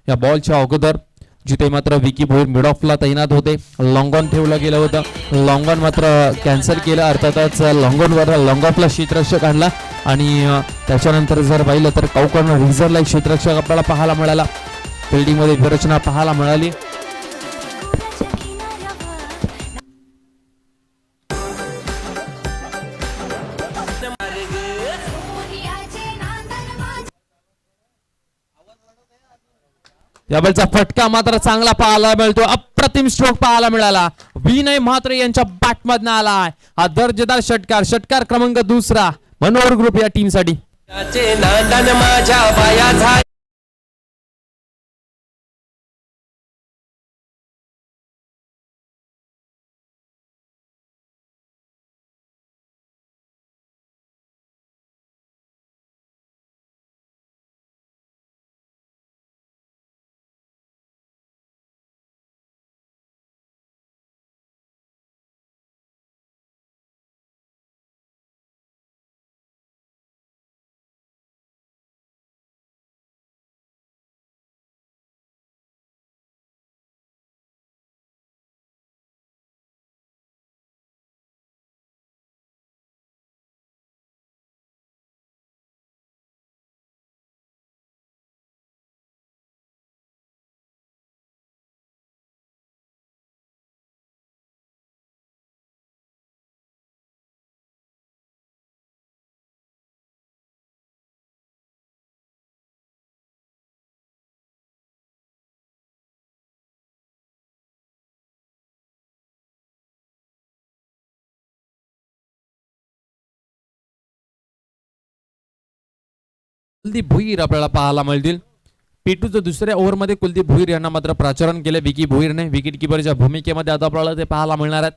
या बॉलच्या अगोदर, जिथे मात्र विकी भोईर मिड ऑफला तैनात होते. लॉंग ऑन ठेवलं गेलं होतं, लॉंग ऑन मात्र कॅन्सल केलं. अर्थातच लॉंग ऑनवर लॉंग ऑफला क्षेत्ररक्षक आणला आणि त्याच्यानंतर जर पाहिलं तर कौकर्ण रिझर्वला एक क्षेत्ररक्षक आपल्याला पाहायला मिळाला. फिल्डिंगमध्ये विरचना पाहायला मिळाली. या बॉलचा फटका मात्र चांगला पाहायला मिळतो. अप्रतिम स्ट्रोक पाहायला मिळाला. विनय म्हात्रे यांच्या बॅटमधनं आलाय हा दर्जेदार षटकार. षटकार क्रमांक 2 मनोहर ग्रुप या टीमसाठी. कुलदीप भोईर आपल्याला पाहायला मिळतील. पेटूच्या दुसऱ्या ओव्हरमध्ये कुलदीप भोईर यांना मात्र प्राचारण केले विकी भोईरने. विकेट किपरच्या भूमिकेमध्ये आता आपल्याला ते पाहायला मिळणार आहेत.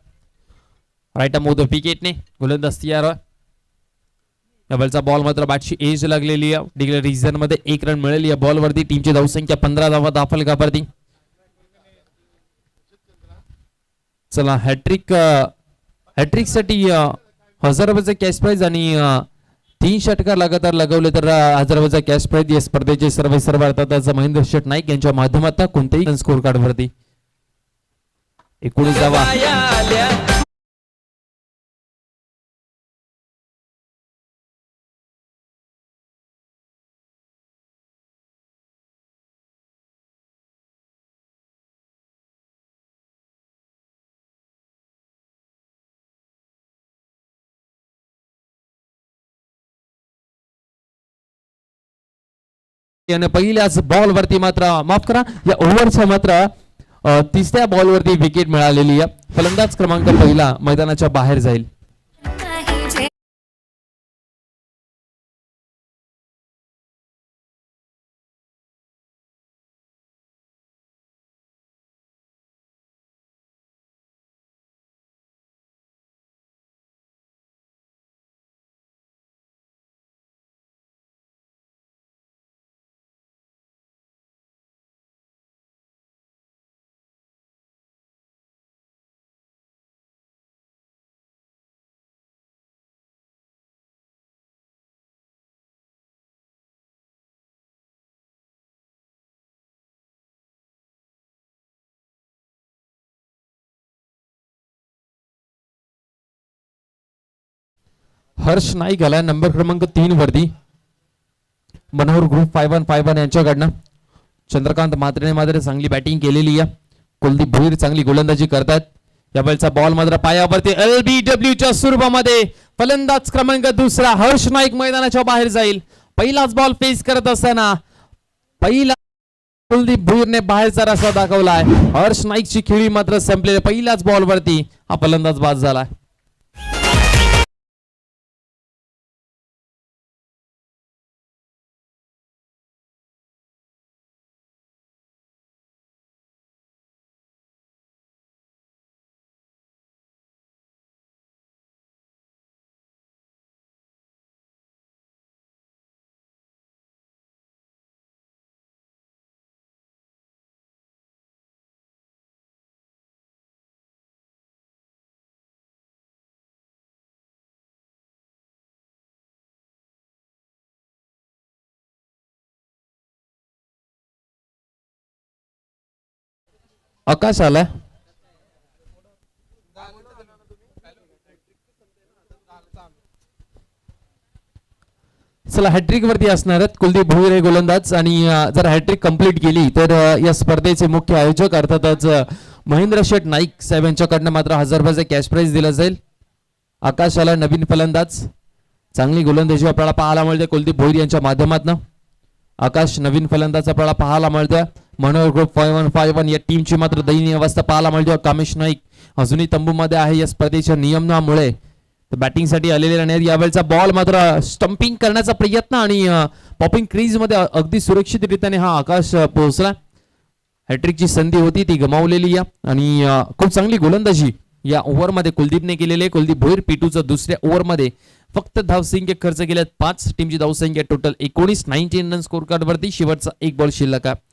राईट मोद विकेटने गोलंदाज तयार. या बॉलचा बॉल मात्र बॅटची एज लागलेली आहे. डिक्लेअर रिझन मध्ये 1 रन मिळाली या बॉलवरती. टीमची धावसंख्या 15 धावा दाखल कापरती. चला हॅट्रिक साठी 1000 रुपयाचे कॅश प्राइज आणि 3 षटकार लगातार लगवले तर 1000 रुपयाचा कॅश प्राइज या स्पर्धेचे सर्व अर्थात महेंद्र शेठ नाईक यांच्या माध्यमातून कोणत्याही स्कोर कार्ड वरती 19 धावा. पहिल्याच बॉल वरती मात्र माफ करा या ओव्हरच्या मात्र 3ऱ्या बॉल वरती विकेट मिळालेली आहे. फलंदाज क्रमांक 1 मैदानाच्या बाहेर जाईल. हर्ष नाईक आला नंबर क्रमांक 3 वरती. मनोहर ग्रुप 5151 यांच्याकडनं. चंद्रकांत म्हात्रेने मात्र चांगली बॅटिंग केलेली आहे. कुलदीप भोईर चांगली गोलंदाजी करतात. या बॉलचा बॉल मात्र पायावरती LBW च्या स्वरूपामध्ये. फलंदाज क्रमांक 2 हर्ष नाईक मैदानाच्या बाहेर जाईल. पहिलाच बॉल फेस करत असताना पहिला कुलदीप भोईरने बाहेरचा रस्ता दाखवलाय. हर्ष नाईकची खेळी मात्र संपलेली. पहिल्याच बॉल वरती हा फलंदाज बाद झाला. आकाश आलाय. चला हॅट्रिक वरती असणार आहेत कुलदीप भोईर हे गोलंदाज आणि जर हॅट्रिक कंप्लीट केली तर या स्पर्धेचे मुख्य आयोजक अर्थातच महेंद्र शेठ नाईक साहेब यांच्याकडनं मात्र 1000 रुपयाचे कॅश प्राइज दिला जाईल. आकाशाला नवीन फलंदाज, चांगली गोलंदाजी आपल्याला पाहायला मिळते कुलदीप भोईर यांच्या माध्यमातून. आकाश नवीन फलंदाज आपल्याला पाहायला मिळतोय. मनोहर ग्रुप 5151 या टीमची मात्र दयनीय अवस्था पाहायला मिळते. कामेश नाईक अजूनही तंबूमध्ये आहे या स्पर्धेच्या नियमनामुळे. बॅटिंग साठी आलेले नाही. यावेळचा बॉल मात्र स्टंपिंग करण्याचा प्रयत्न आणि पॉपिंग क्रीज मध्ये अगदी सुरक्षितरित्याने हा आकाश पोहोचला. हॅट्रिकची संधी होती ती गमावलेली या आणि खूप चांगली गोलंदाजी या ओव्हरमध्ये कुलदीपने केलेली आहे. कुलदीप भोईर P2च्या दुसऱ्या ओव्हरमध्ये फक्त धावसंख्या खर्च केल्यात 5. टीमची धावसंख्या टोटल 19 रन स्कोर कार्ड वरती. शेवटचा एक बॉल शिल्लक आहे.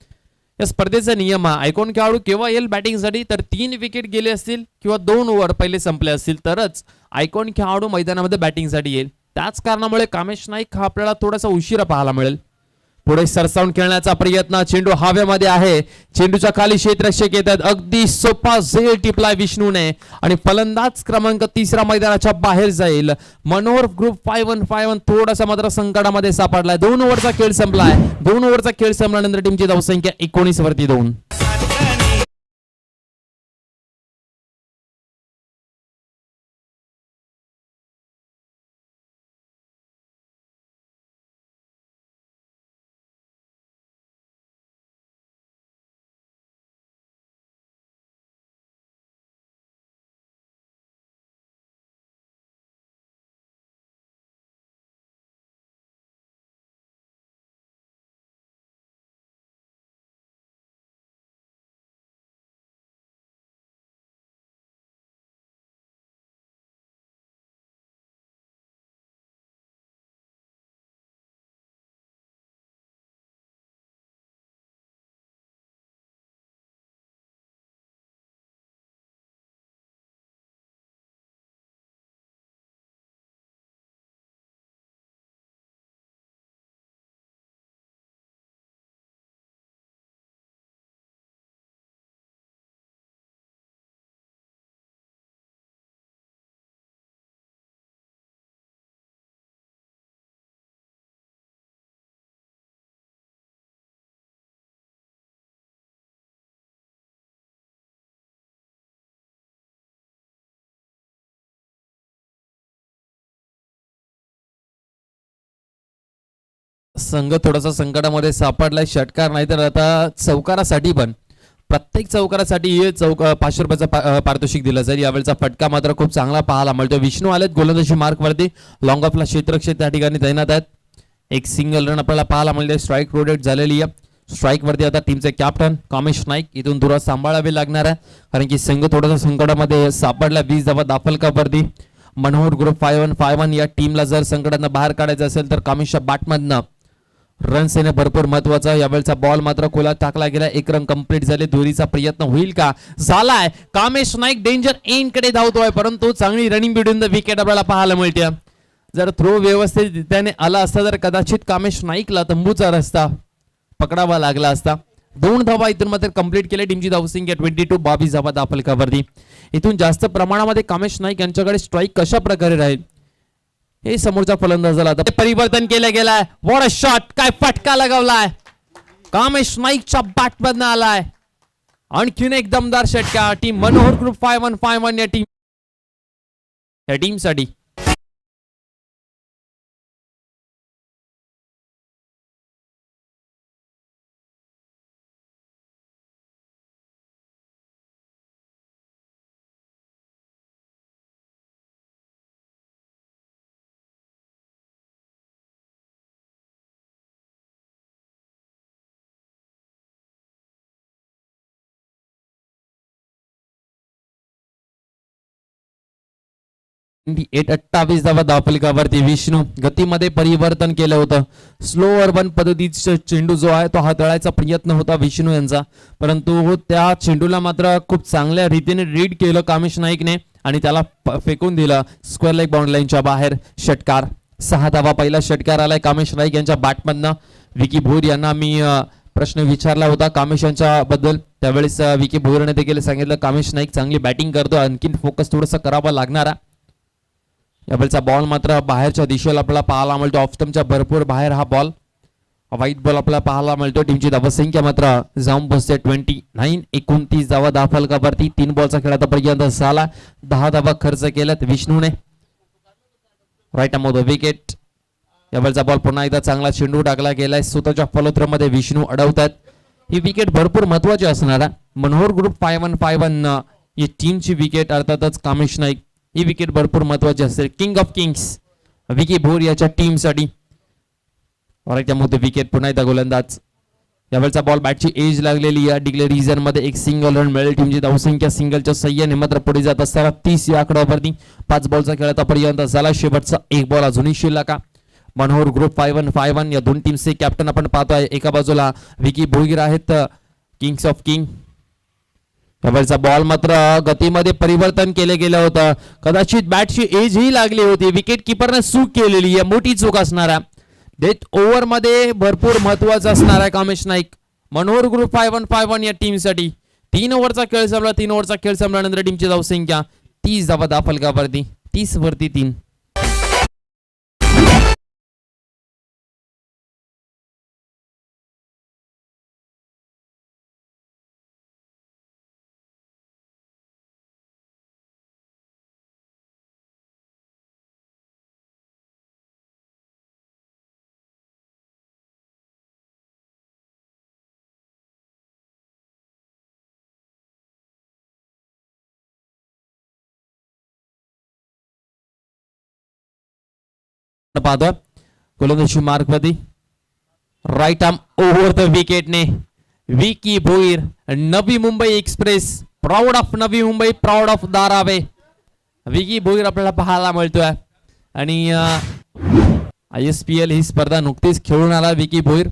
या स्पर्धेचा नियम हा आयकॉन खेळाडू केव्हा येईल बॅटिंगसाठी तर 3 विकेट गेले असतील किंवा 2 ओव्हर पहिले संपले असतील तरच आयकॉन खेळाडू मैदानामध्ये बॅटिंगसाठी येईल. त्याच कारणामुळे कामेश नाईक हा आपल्याला थोडासा उशिरा पाहायला मिळेल. पुढे सरसावून खेळण्याचा प्रयत्न. चेंडू हवेमध्ये आहे. चेंडूच्या खाली क्षेत्ररक्षक येतात. अगदी सोपा झेल टिपलाय विष्णूने आणि फलंदाज क्रमांक 3 मैदानाच्या बाहेर जाईल. मनोहर ग्रुप 5151 थोडासा मात्र संकटामध्ये सापडलाय. 2 ओव्हरचा खेळ संपलाय. 2 ओव्हरचा खेळ संपल्यानंतर टीमची धावसंख्या 19 वरती 2. संघ थोडासा संकटामध्ये सापडलाय. षटकार नाही तर आता चौकारासाठी पण प्रत्येक चौकारासाठी 500 रुपयाचा पारितोषिक दिलं जाईल. यावेळचा फटका मात्र खूप चांगला पाहायला मिळतो. विष्णू आलेत गोलंदाजी मार्क वरती. लॉंग ऑफला क्षेत्ररक्षक त्या ठिकाणी तैनात आहेत. एक सिंगल रन आपल्याला पाहायला मिळते. स्ट्राईक रोटेट झालेली आहे. स्ट्राईक वरती आता टीमचे कॅप्टन कामेश नाईक इथून दूर सांभाळावे लागणार आहे कारण की संघ थोडासा संकटामध्ये सापडला. 20 धावा दाफलकावरती. मनोहर ग्रुप 5151 या टीमला जर संकटांना बाहेर काढायचं असेल तर कामेशच्या बॅटमधनं रन्स येणे भरपूर महत्वाचा. यावेळचा बॉल मात्र खोलात टाकला गेला. 1 रन कंप्लीट झाले. दुरीचा प्रयत्न होईल का? झालाय. कामेश नाईक डेंजर एंड कडे धावतोय परंतु चांगली रनिंग बिटवीन द विकेट आपल्याला पाहायला मिळते. जर थ्रो व्यवस्थित त्याने आला असता तर कदाचित कामेश नाईकला तंबूचा रस्ता पकडावा लागला असता. 2 धावा इथून मात्र कंप्लीट केले. टीमची धावसंख्या 22 धावा दाफलकावरती. इथून जास्त प्रमाणामध्ये कामेश नाईक यांच्याकडे स्ट्राईक कशा प्रकारे राहील हे समोरच्या फलंदाजाला आता परिवर्तन केलं गेलाय. What a shot. काय फटका लगावलाय. कामेश नाईकच्या बॅटमधनं आलाय. आणखीन एक दमदार षटका. टीम मनोहर ग्रुप 5151 या टीमसाठी. टी 28 धावा दाफलकावरती. विष्णू गतीमध्ये परिवर्तन केलं होतं. स्लो अर्बन पद्धतीचा चेंडू जो आहे तो हाताळायचा प्रयत्न होता विष्णू यांचा परंतु त्या चेंडूला मात्र खूप चांगल्या रीतीने रीड केलं कामेश नाईकने आणि त्याला फेकून दिलं स्क्वेअर लेग बाउंड्री लाईनच्या बाहेर. षटकार. 6 धावा पहिला षटकार आलाय कामेश नाईक यांच्या बॅटमधनं. विकी भोईर यांना मी प्रश्न विचारला होता कामेश यांच्या बद्दल त्यावेळेस विकी भोईरने देखील सांगितलं कामेश नाईक चांगली बॅटिंग करतो, आणखीन फोकस थोडंसं करावा लागणार. यावेळेचा बॉल मात्र बाहेरच्या दिशेला आपल्याला पाहायला मिळतो, ऑफ स्टंपच्या भरपूर बाहेर हा बॉल, वाईट बॉल आपल्याला पाहायला मिळतो. टीमची धावसंख्या मात्र जाऊन बसते 29. 29 धावा धाव फलकावरती. 3 बॉलचा खेळ आतापर्यंत झाला, 10 धावा खर्च केल्यात विष्णूने. Right of the wicket. यावेळचा बॉल पुन्हा एकदा चांगला चेंडू टाकला गेलाय, स्वतःच्या फलोत्रमध्ये विष्णू अडवतात. ही विकेट भरपूर महत्वाची असणार. मनोहर ग्रुप 5-1-5-1 ही टीमची विकेट, अर्थातच कामेश नाईक ही विकेट भरपूर महत्वाची असेल. King of Kings Vicky Bhor याच्या टीमसाठी. त्यामुळे विकेट पुन्हा एकदा गोलंदाज. यावेळचा बॉल बॅटची एज लागलेली या डिक्लेअर रिझन मध्ये एक सिंगल रन मिळेल. टीमची धावसंख्या सिंगलच्या सह्याने मात्र पुढे जात असताना 30 या आकड्यावरती. 5 बॉलचा खेळ आतापर्यंत झाला, शेवटचा एक बॉल अजूनही शिल्लक. मनोहर ग्रुप 5-1-5-1 या दोन टीमचे कॅप्टन आपण पाहतोय. एका बाजूला विकी भोईर आहेत, किंग्स ऑफ किंग. यावेळचा बॉल मात्र गतीमध्ये परिवर्तन केले गेलं होतं, कदाचित बॅटची एज ही लागली होती. विकेट किपरने चूक केलेली आहे, मोठी चूक असणार. डेथ ओव्हर मध्ये भरपूर महत्वाचा असणार आहे कामेश नाईक मनोहर ग्रुप 5-1-5-1 या टीमसाठी. 3 ओव्हरचा खेळ संपला. 3 ओव्हरचा खेळ संपल्यानंतर टीमची धावसंख्या 30 धावा धाव फलकावरती, 30 वरती 3. पाहतोय गोलंदाजी मार्क मध्ये राईट आर्म ओव्हर द विकेटने Vicky Bhoir. Navi Mumbai express proud of Navi Mumbai, proud of Dharave. Vicky Bhoir आपल्याला पाहायला मिळतोय आणि ISPL ही स्पर्धा नुकतीच खेळून आला विकी भोईर.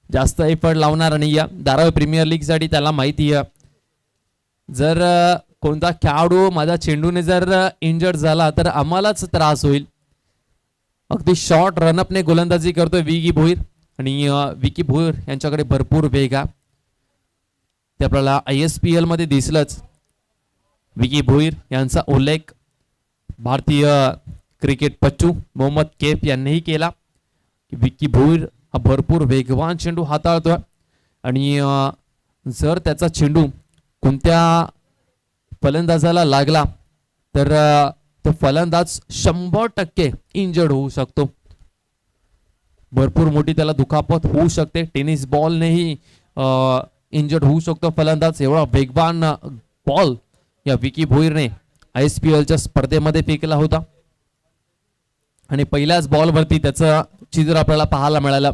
जास्त एफर्ट लावणार नाही या धारावे प्रीमियर लीग साठी. त्याला माहिती आहे जर कोणता खेळाडू माझा चेंडूने जर इंजर्ड झाला तर आम्हालाच त्रास होईल. अगदी शॉर्ट रनअपने गोलंदाजी करतोय विकी भोईर आणि विकी भोईर यांच्याकडे भरपूर वेग आहे, ते आपल्याला ISPL मध्ये दिसलंच. विकी भोईर यांचा उल्लेख भारतीय क्रिकेटपटू मोहम्मद कैफ यांनीही केला. विकी भोईर हा भरपूर वेगवान चेंडू हाताळतोय आणि जर त्याचा चेंडू कोणत्या फलंदाजाला लागला तर तो फलंदाज 100% इंजर्ड होऊ शकतो. भरपूर मोठी त्याला दुखापत होऊ शकते. टेनिस बॉलनेही इंजर्ड होऊ शकतो फलंदाज. एवढा वेगवान बॉल या विकी भोईरने ISPLच्या स्पर्धेमध्ये फेकला होता आणि पहिल्याच बॉलवरती त्याचं चित्र आपल्याला पाहायला मिळालं.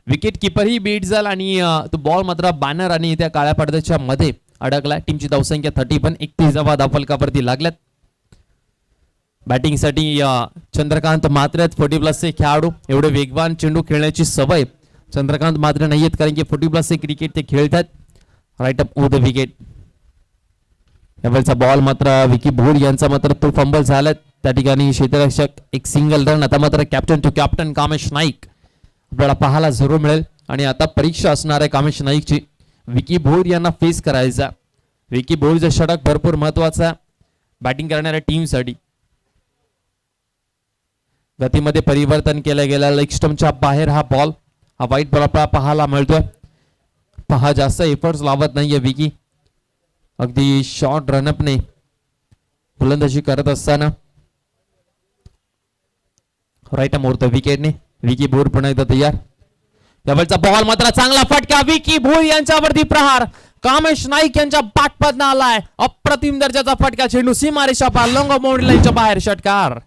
विकेट किपर ही बीट झाला आणि तो बॉल मात्र बॅनर आणि त्या काळ्या पडद्याच्या मध्ये अडकला. टीमची धावसंख्या 31. 31 धावा धावफलकावरती लागल्यात. बॅटिंग साठी चंद्रकांत मात्रे 40+ खेळाडू. एवढे वेगवान चेंडू खेळण्याची सवय चंद्रकांत मात्रे नाहीयेत, कारण की 40+ क्रिकेट ते खेळतात. Right up over the wicket. यावेळचा बॉल मात्र विकी भोईर यांचा मात्र तो फंबल झाला. त्या ठिकाणी क्षेत्ररक्षक एक सिंगल रन. आता मात्र captain to captain Kamesh Naik आपल्याला पाहायला जरूर मिळेल आणि आता परीक्षा असणार आहे कामेश नाईकची. विकी भोईर यांना फेस करायचा. विकी भोईरचा षटक भरपूर महत्वाचा बॅटिंग करणाऱ्या टीमसाठी. गतीमध्ये परिवर्तन केलं गेलं. लेग स्टंपच्या बाहेर हा बॉल, हा वाईट बॉल आपल्याला पाहायला मिळतोय. पहा जास्त एफर्ट्स लावत नाहीये विकी, अगदी शॉर्ट रनअपने गोलंदाजी करत असताना. राईट मोर विकेटने विकी भोईर पुन्हा एकदा तयार. यावेळचा बॉल मात्र चांगला फटका. विकी भोईर यांच्यावरती प्रहार. कामेश नाईक यांच्या पाठपदना आलाय. अप्रतिम दर्जाचा फटका. चेंडू सीमारेषा पार लॉंग बाउंड्री लाईनच्या बाहेर. षटकार.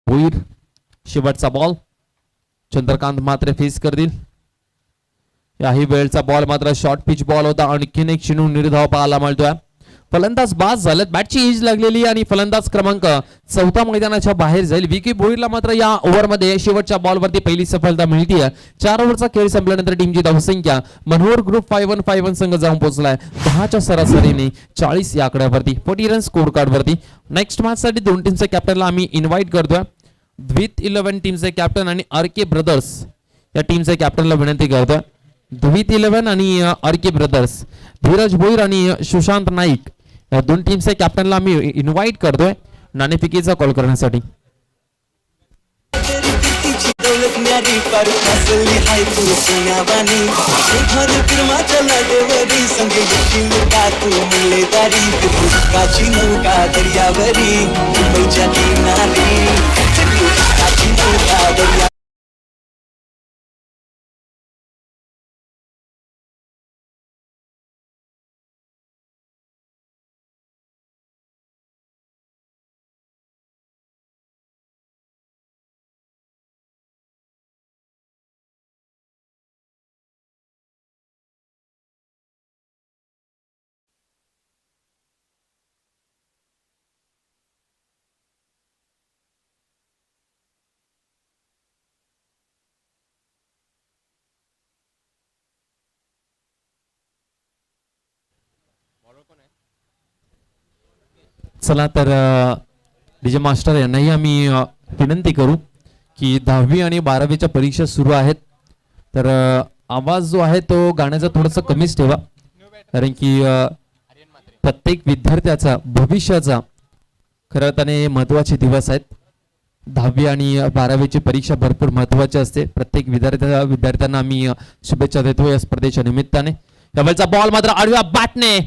भोईर शेवटचा बॉल चंद्रकांत मात्र फेस करतील. याही वेळचा बॉल मात्र शॉर्ट पिच बॉल होता. आणखीन एक चेंडू निर्धाव पाहायला मिळतोय. फलंदाज बाद झालेत. बॅटची एज लागलेली आणि फलंदाज क्रमांक 4 मैदानाच्या बाहेर जाईल. विकी भोईरला मात्र या ओव्हरमध्ये शेवटच्या बॉलवरती पहिली सफलता मिळतीये. 4 ओव्हरचा खेळ संपल्यानंतर टीमची धावसंख्या मनोहर ग्रुप 5-1-5-1 संघ जाऊन पोहोचलाय 10च्या सरासरीने 40 या आकड्यावरती 40 रन स्कोर कार्ड वरती. नेक्स्ट मॅच साठी दोन टीमच्या कॅप्टनला आम्ही इन्व्हाइट करतोय. द्वित 11 टीमचे कॅप्टन आणि आर.के. ब्रदर्स या टीमचे कॅप्टनला विनंती करतोय. द्वित 11 आणि आर.के. ब्रदर्स धीरज भोईर आणि सुशांत नाईक या दोन टीमचे कॅप्टनला आम्ही इन्व्हाइट करतोय नाणेफेकीचा कॉल करण्यासाठी. चला तर डीजे मास्टर यांनाही आम्ही विनंती करू की 10वी आणि 12वीच्या परीक्षा सुरू आहेत. तर आवाज जो आहे तो गाण्याचा थोडासा कमीच ठेवा, कारण की प्रत्येक विद्यार्थ्याचा भविष्याचा खरं त्याने महत्त्वाचे दिवस आहेत. 10वी आणि 12वीची परीक्षा भरपूर महत्त्वाची असते. प्रत्येक विद्यार्थ्यांना आम्ही शुभेच्छा देतो या स्पर्धेच्या निमित्ताने. यावेळचा बॉल मात्र आडव्या बॅटने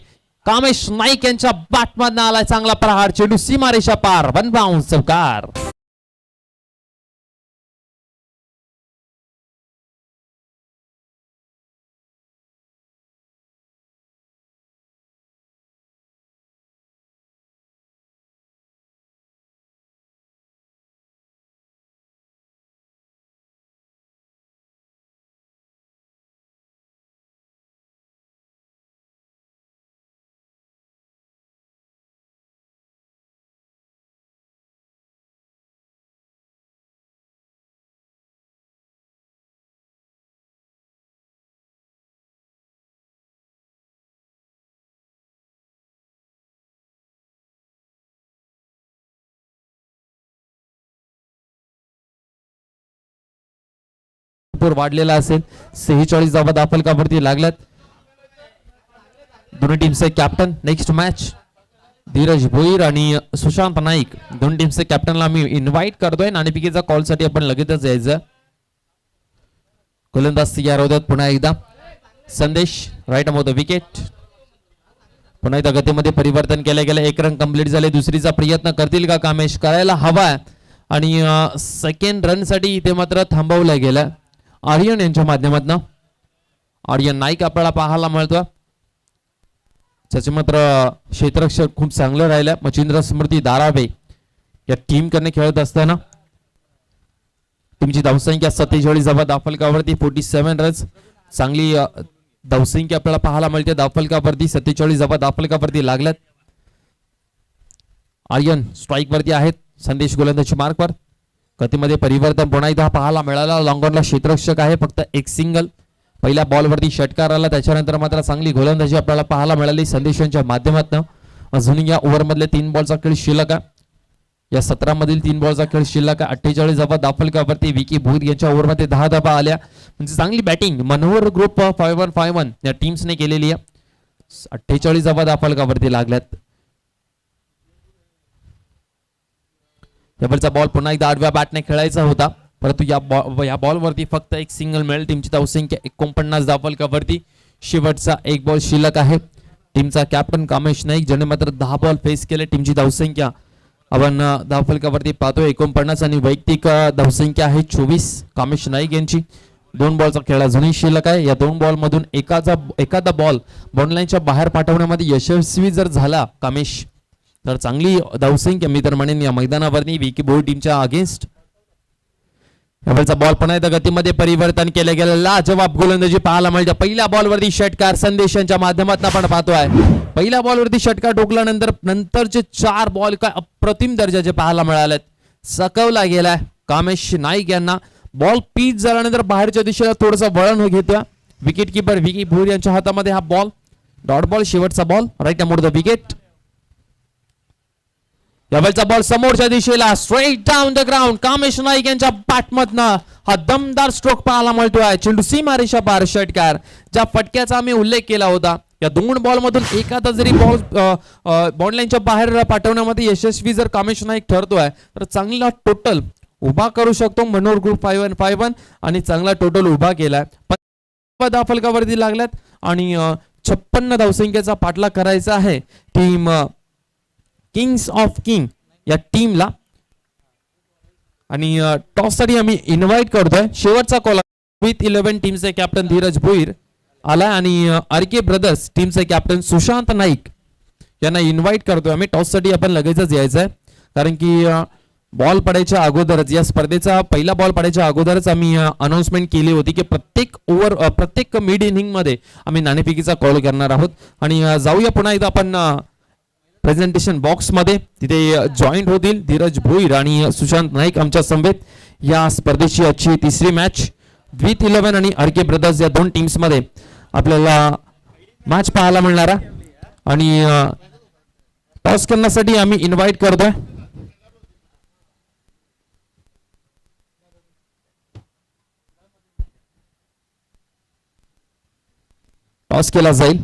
कामेश नाईक यांच्या बॅटमधनं आलाय. चांगला प्रहार, चेंडू सीमारेषा पार, 1 बाउंस चौकार. वाढलेला असेल. 46 धावा दाफलकावरती लागल्यात दोन्ही टीमचे captain. Next match Dheeraj Bhoir आणि सुशांत नाईक दोन टीमचे कॅप्टनला आम्ही इन्व्हाइट करतोय. नाणेफेकीचा कॉल साठी आपण लगेचच यायचं. गोलंदाज तयार होतात पुन्हा एकदा. संदेश राईट ऑफ द विकेट. पुन्हा एकदा गतीमध्ये परिवर्तन केलं गेलं. एक रन कंप्लीट झाले. दुसरीचा प्रयत्न करतील का कामेश? करायला हवा आणि सेकंड रन साठी इथे मात्र थांबवलं गेलं आर्यन यांच्या माध्यमातून. आर्यन नाईक आपल्याला पाहायला मिळतो. त्याचे मात्र क्षेत्ररक्षक खूप चांगलं राहिलं. मचिंद्र स्मृती दारावे या टीम कडे खेळत असताना टीमची धावसंख्या 47 धावा दाफलकावरती 47 रन्स. चांगली धावसंख्या आपल्याला पाहायला मिळते. दाफलकावरती 47 धावा दाफलकावरती लागल्यात. आर्यन स्ट्राईक वरती आहेत. संदेश गोलंदाजी मार्कवर. गतीमध्ये परिवर्तन पुन्हा एकदा पाहायला मिळाला. लॉंगॉनला क्षेत्ररक्षक आहे. फक्त एक सिंगल. पहिल्या बॉलवरती षटकार आला. त्याच्यानंतर मात्र चांगली गोलंदाजी आपल्याला पाहायला मिळाली संदेशांच्या माध्यमातून. अजून या ओव्हरमधले 3 बॉलचा खेळ शिल्लक आहे. या 17 मधील 3 बॉलचा खेळ शिल्लक आहे. 48 धावा दाफलकावरती विकी भोईर यांच्या ओव्हरमध्ये 10 धावा आल्या. म्हणजे चांगली बॅटिंग मनोहर ग्रुप 5-1-5-1 या टीम्सने केलेली आहे. 48 धावा दाफलकावरती लागल्यात. यावरचा बॉल पुन्हा एकदा आडव्या बॅटने खेळायचा होता, परंतु या बॉलवरती फक्त एक सिंगल मिळेल. टीमची धावसंख्या 49 दाफलकावरती. शेवटचा एक बॉल शिल्लक आहे. टीमचा कॅप्टन कामेश नाईक ज्याने मात्र 10 बॉल फेस केले. टीमची धावसंख्या आपण दाफलकावरती पाहतोय 49 आणि वैयक्तिक धावसंख्या आहे 24 कामेश नाईक यांची. 2 बॉलचा खेळ अजूनही शिल्लक आहे. या 2 बॉल मधून एखादा बॉल बॉन्डलाईनच्या बाहेर पाठवण्यामध्ये यशस्वी जर झाला कामेश तर चांगली धावसंख्या मी तर म्हणेन या मैदानावरती विकी भोईर टीमच्या अगेन्स्ट यावेळचा बॉल पुन्हा एकदा गतीमध्ये परिवर्तन केलं गेलं. लाजवाब गोलंदाजी पाहायला मिळते. पहिल्या बॉलवरती षटकार संदेश यांच्या माध्यमातून आपण पाहतोय. पहिल्या बॉलवरती षटकार ठोकल्यानंतर नंतरचे 4 बॉल काय अप्रतिम दर्जाचे पाहायला मिळालेत. सकवला गेलाय कामेश नाईक यांना. बॉल पीच झाल्यानंतर बाहेरच्या दिशेला थोडंसं वळण घेतोय. विकेट किपर विकी भोईर यांच्या हातामध्ये हा बॉल. डॉट बॉल शेवटचा ball right arm over the wicket. यावेळचा बॉल समोरच्या दिशेला straight down the ground. Kamesh Naik यांच्या बॅटमधनं हा दमदार स्ट्रोक पाहायला मिळतोय. चेंडू सीमारेषा पार षटकार. ज्या फटक्याचा आम्ही उल्लेख केला होता, या 2 बॉल मधून एखादा जरी बॉल बॉन्ड लाईनच्या बाहेर पाठवण्यामध्ये यशस्वी जर कामेश नाईक ठरतोय तर चांगला टोटल उभा करू शकतो मनोहर ग्रुप 5-1 आणि चांगला टोटल उभा केलाय. फलकावरती लागल्यात आणि 56 धावसंख्येचा पाठलाग करायचा आहे टीम किंग्स ऑफ किंग या टीमला. आणि टॉस साठी आम्ही इन्व्हाइट करतोय. शेवटचा कॉल विथ 11 टीमचे कॅप्टन धीरज भोईर आलाय आणि आरके ब्रदर्स टीमचे कॅप्टन सुशांत नाईक यांना इन्व्हाइट करतोय आम्ही. टॉस साठी आपण लगेचच यायचंय कारण की बॉल पडायच्या अगोदरच या स्पर्धेचा पहिला बॉल पडायच्या अगोदरच आम्ही अनाउन्समेंट केली होती की प्रत्येक मिड इनिंग मध्ये आम्ही नाणेफेकीचा कॉल करणार आहोत. आणि जाऊया पुन्हा एकदा आपण प्रेझेंटेशन बॉक्स मध्ये. तिथे जॉईंट होतील धीरज भोईर आणि सुशांत नाईक आमच्या समवेत. या स्पर्धेची आजची 3री मॅच विथ 11 आणि आरके ब्रदर्स या 2 टीम्स मध्ये आपल्याला मॅच पाहायला मिळणार आहे. आणि टॉस करण्यासाठी आम्ही इन्व्हाइट करतोय टॉस केला जाईल.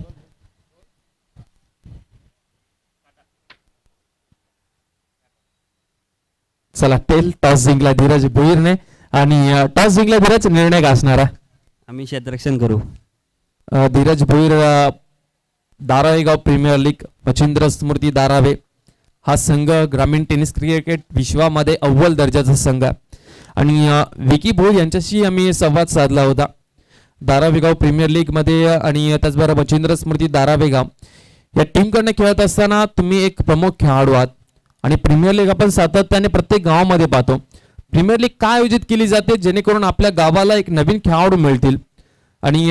चला टेल टॉस जिंकला धीरज भोईरने आणि टॉस जिंकला धीरज निर्णय असणारा आम्ही क्षेत्ररक्षण करू. धीरज भोईर धारावेगाव प्रीमियर लीग मच्छिंद्र स्मृती धारावे हा संघ ग्रामीण टेनिस क्रिकेट विश्वामध्ये अव्वल दर्जाचा संघ आहे. आणि विकी भोईर यांच्याशी आम्ही संवाद साधला होता धारावेगाव प्रीमियर लीग मध्ये. आणि त्याचबरोबर मच्छिंद्र स्मृती धारावेगाव या टीमकडनं खेळत असताना तुम्ही एक प्रमुख खेळाडू आहात. आणि प्रीमियर लीग आपण सातत्याने प्रत्येक गावामध्ये पाहतो. प्रीमियर लीग काय आयोजित केली जाते जेणेकरून आपल्या गावाला एक नवीन खेळाडू मिळतील. आणि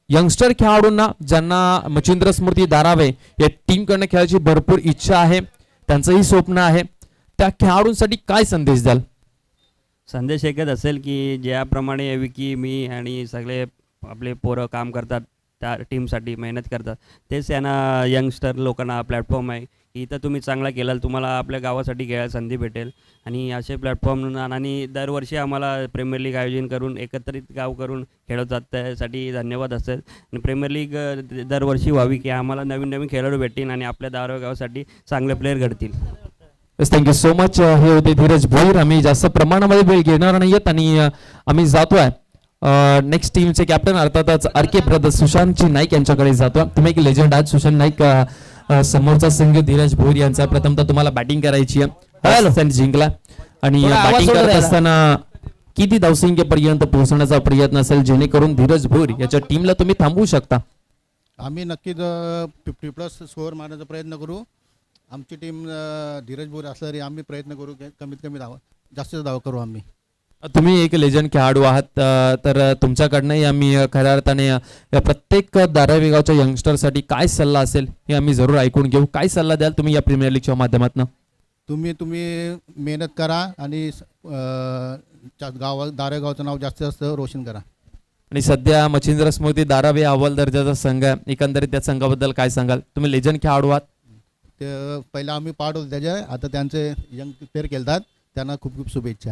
यंगस्टर खेळाडूंना ज्यांना मच्छिंद्र स्मृती धारावे या टीमकडनं खेळायची भरपूर इच्छा आहे, त्यांचंही स्वप्न आहे, त्या खेळाडूंसाठी काय संदेश द्याल? संदेश एकच असेल की ज्याप्रमाणे विकी मी आणि सगळे आपले पोरं काम करतात त्या टीमसाठी मेहनत करतात तेच यांना यंगस्टर लोकांना प्लॅटफॉर्म आहे की इथं तुम्ही चांगला केलाल तुम्हाला आपल्या गावासाठी खेळायला संधी भेटेल. आणि असे प्लॅटफॉर्म आणि दरवर्षी आम्हाला प्रीमियर लीग आयोजन करून एकत्रित गाव करून खेळवतात त्यासाठी धन्यवाद असेल. आणि प्रीमियर लीग दरवर्षी व्हावी की आम्हाला नवीन नवीन खेळाडू भेटतील आणि आपल्या गावासाठी चांगले प्लेयर घडतील. Thank you so much. हे होते धीरज भोईर. आम्ही जास्त प्रमाणामध्ये वेळ घेणार नाहीयेत आणि आम्ही जातोय नेक्स्ट टीमचे कॅप्टन अर्थातच आरके ब्रदर्स सुशांतजी नाईक यांच्याकडे जातो. तुम्ही एक लेजंड आहात सुशांत नाईक. समोरचा संघ धीरज भोईर यांचा. प्रथमतः तुम्हाला बॅटिंग करायची आहे, जिंकला आणि बॅटिंग करत असताना किती धावसंख्येपर्यंत पोहोचण्याचा प्रयत्न असेल जेणेकरून धीरज भोईर याच्या टीमला तुम्ही थांबवू शकता? आम्ही नक्कीच 50+ स्कोअर मारण्याचा प्रयत्न करू. आमची टीम धीरज भोईर असलं तरी आम्ही प्रयत्न करू कमीत कमी जास्तीत धाव करू. आम्ही तुम्ही एक लेजंड खेळाडू आहात तर तुमच्याकडनंही आम्ही खऱ्या अर्थाने प्रत्येक धारावेगावच्या यंगस्टरसाठी काय सल्ला असेल हे आम्ही जरूर ऐकून घेऊ. काय सल्ला द्याल तुम्ही या प्रीमियर लीगच्या माध्यमातून? तुम्ही मेहनत करा आणि धारावेगावचं नाव जास्तीत जास्त रोशन करा. आणि सध्या मच्छिंद्र स्मृती धारावे अव्वल दर्जाचा संघ आहे. एकंदरीत त्या संघाबद्दल काय सांगाल? तुम्ही लेजंड खेळाडू आहात. ते पहिला आम्ही पार्ट होतो त्याच्या, आता त्यांचे यंग प्लेअर खेळतात, त्यांना खूप खूप शुभेच्छा.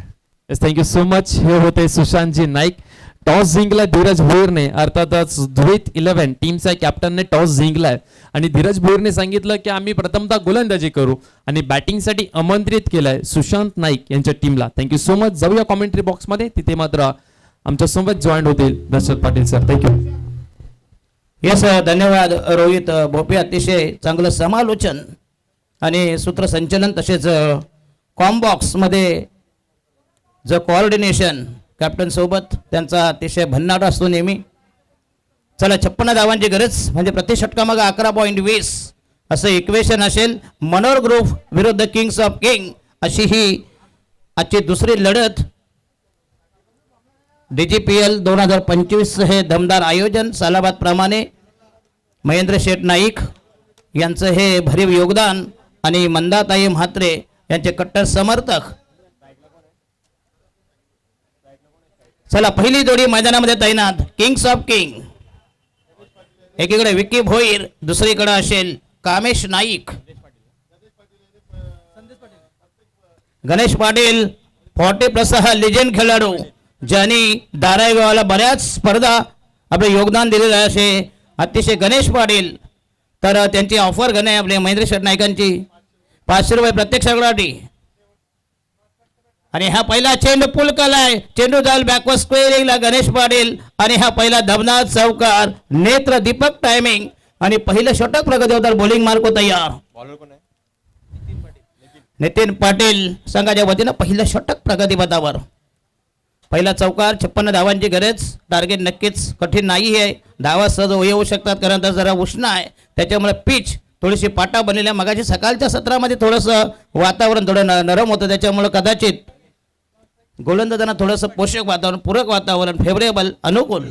Thank you so much. हे होते सुशांतजी नाईक. टॉस जिंकला धीरज भोईरने. अर्थातच विथ 11 टीमचा कॅप्टनने टॉस जिंकलाय आणि धीरज भोईरने सांगितलं की आम्ही प्रथमतः गोलंदाजी करू आणि बॅटिंगसाठी आमंत्रित केलंय सुशांत नाईक यांच्या टीमला. Thank you so much. जाऊया कॉमेंट्री बॉक्स मध्ये. तिथे मात्र आमच्या सोबत जॉईन होतील Dashrath Patil sir. Thank you. Yes, धन्यवाद रोहित भोपे. अतिशय चांगलं समालोचन आणि सूत्रसंचलन तसेच कॉम्बॉक्स मध्ये जो कोऑर्डिनेशन कॅप्टन सोबत त्यांचा अतिशय भन्नाट असतो नेहमी. चला 56 धावांची गरज म्हणजे प्रति षटकामागे 11.20 असं इक्वेशन असेल. मनोहर ग्रुप विरुद्ध किंग्स ऑफ किंग अशी ही आजची दुसरी लढत DGPL 2025 हे दमदार आयोजन सालाबाद प्रमाणे महेंद्र शेठ नाईक यांचं हे भरीव योगदान आणि मंदाताई म्हात्रे यांचे कट्टर समर्थक. चला पहिली जोडी मैदानामध्ये तैनात किंग्स ऑफ किंग. एकीकडे विकी भोईर, दुसरीकडे असेल कामेश नाईक. गणेश पाटील 40+ हा लिजेंड खेळाडू ज्यांनी धारावीला बऱ्याच स्पर्धा आपले योगदान दिलेलं आहे असे अतिशय गणेश पाटील. तर त्यांची ऑफर घेणे आपले महेंद्र शेठ नाईकांची 500 रुपये प्रत्यक्षासाठी. आणि हा पहिला चेंडू पुल केलाय, चेंडू जाईल बॅकवर्ड स्क्वेअरिंगला गणेश पाटील. आणि हा पहिला धबनाथ चौकार नेत्र दीपक टायमिंग आणि पहिलं षटक प्रगती होतात. बॉलिंग मार्क तयार नितीन पाटील संघाच्या वतीनं पहिलं षटक प्रगतीपथावर. पहिला चौकार 56 धावांची गरज. टार्गेट नक्कीच कठीण नाही आहे, धावा सहज येऊ शकतात कारण तर जरा उष्ण आहे त्याच्यामुळे पिच थोडीशी पाटा बनलेल्या. मगाशी सकाळच्या सत्रामध्ये थोडंसं वातावरण थोडं नरम होतं त्याच्यामुळे कदाचित गोलंदाजांना थोडंसं पोषक वातावरण, पूरक वातावरण, फेवरेबल, अनुकूल.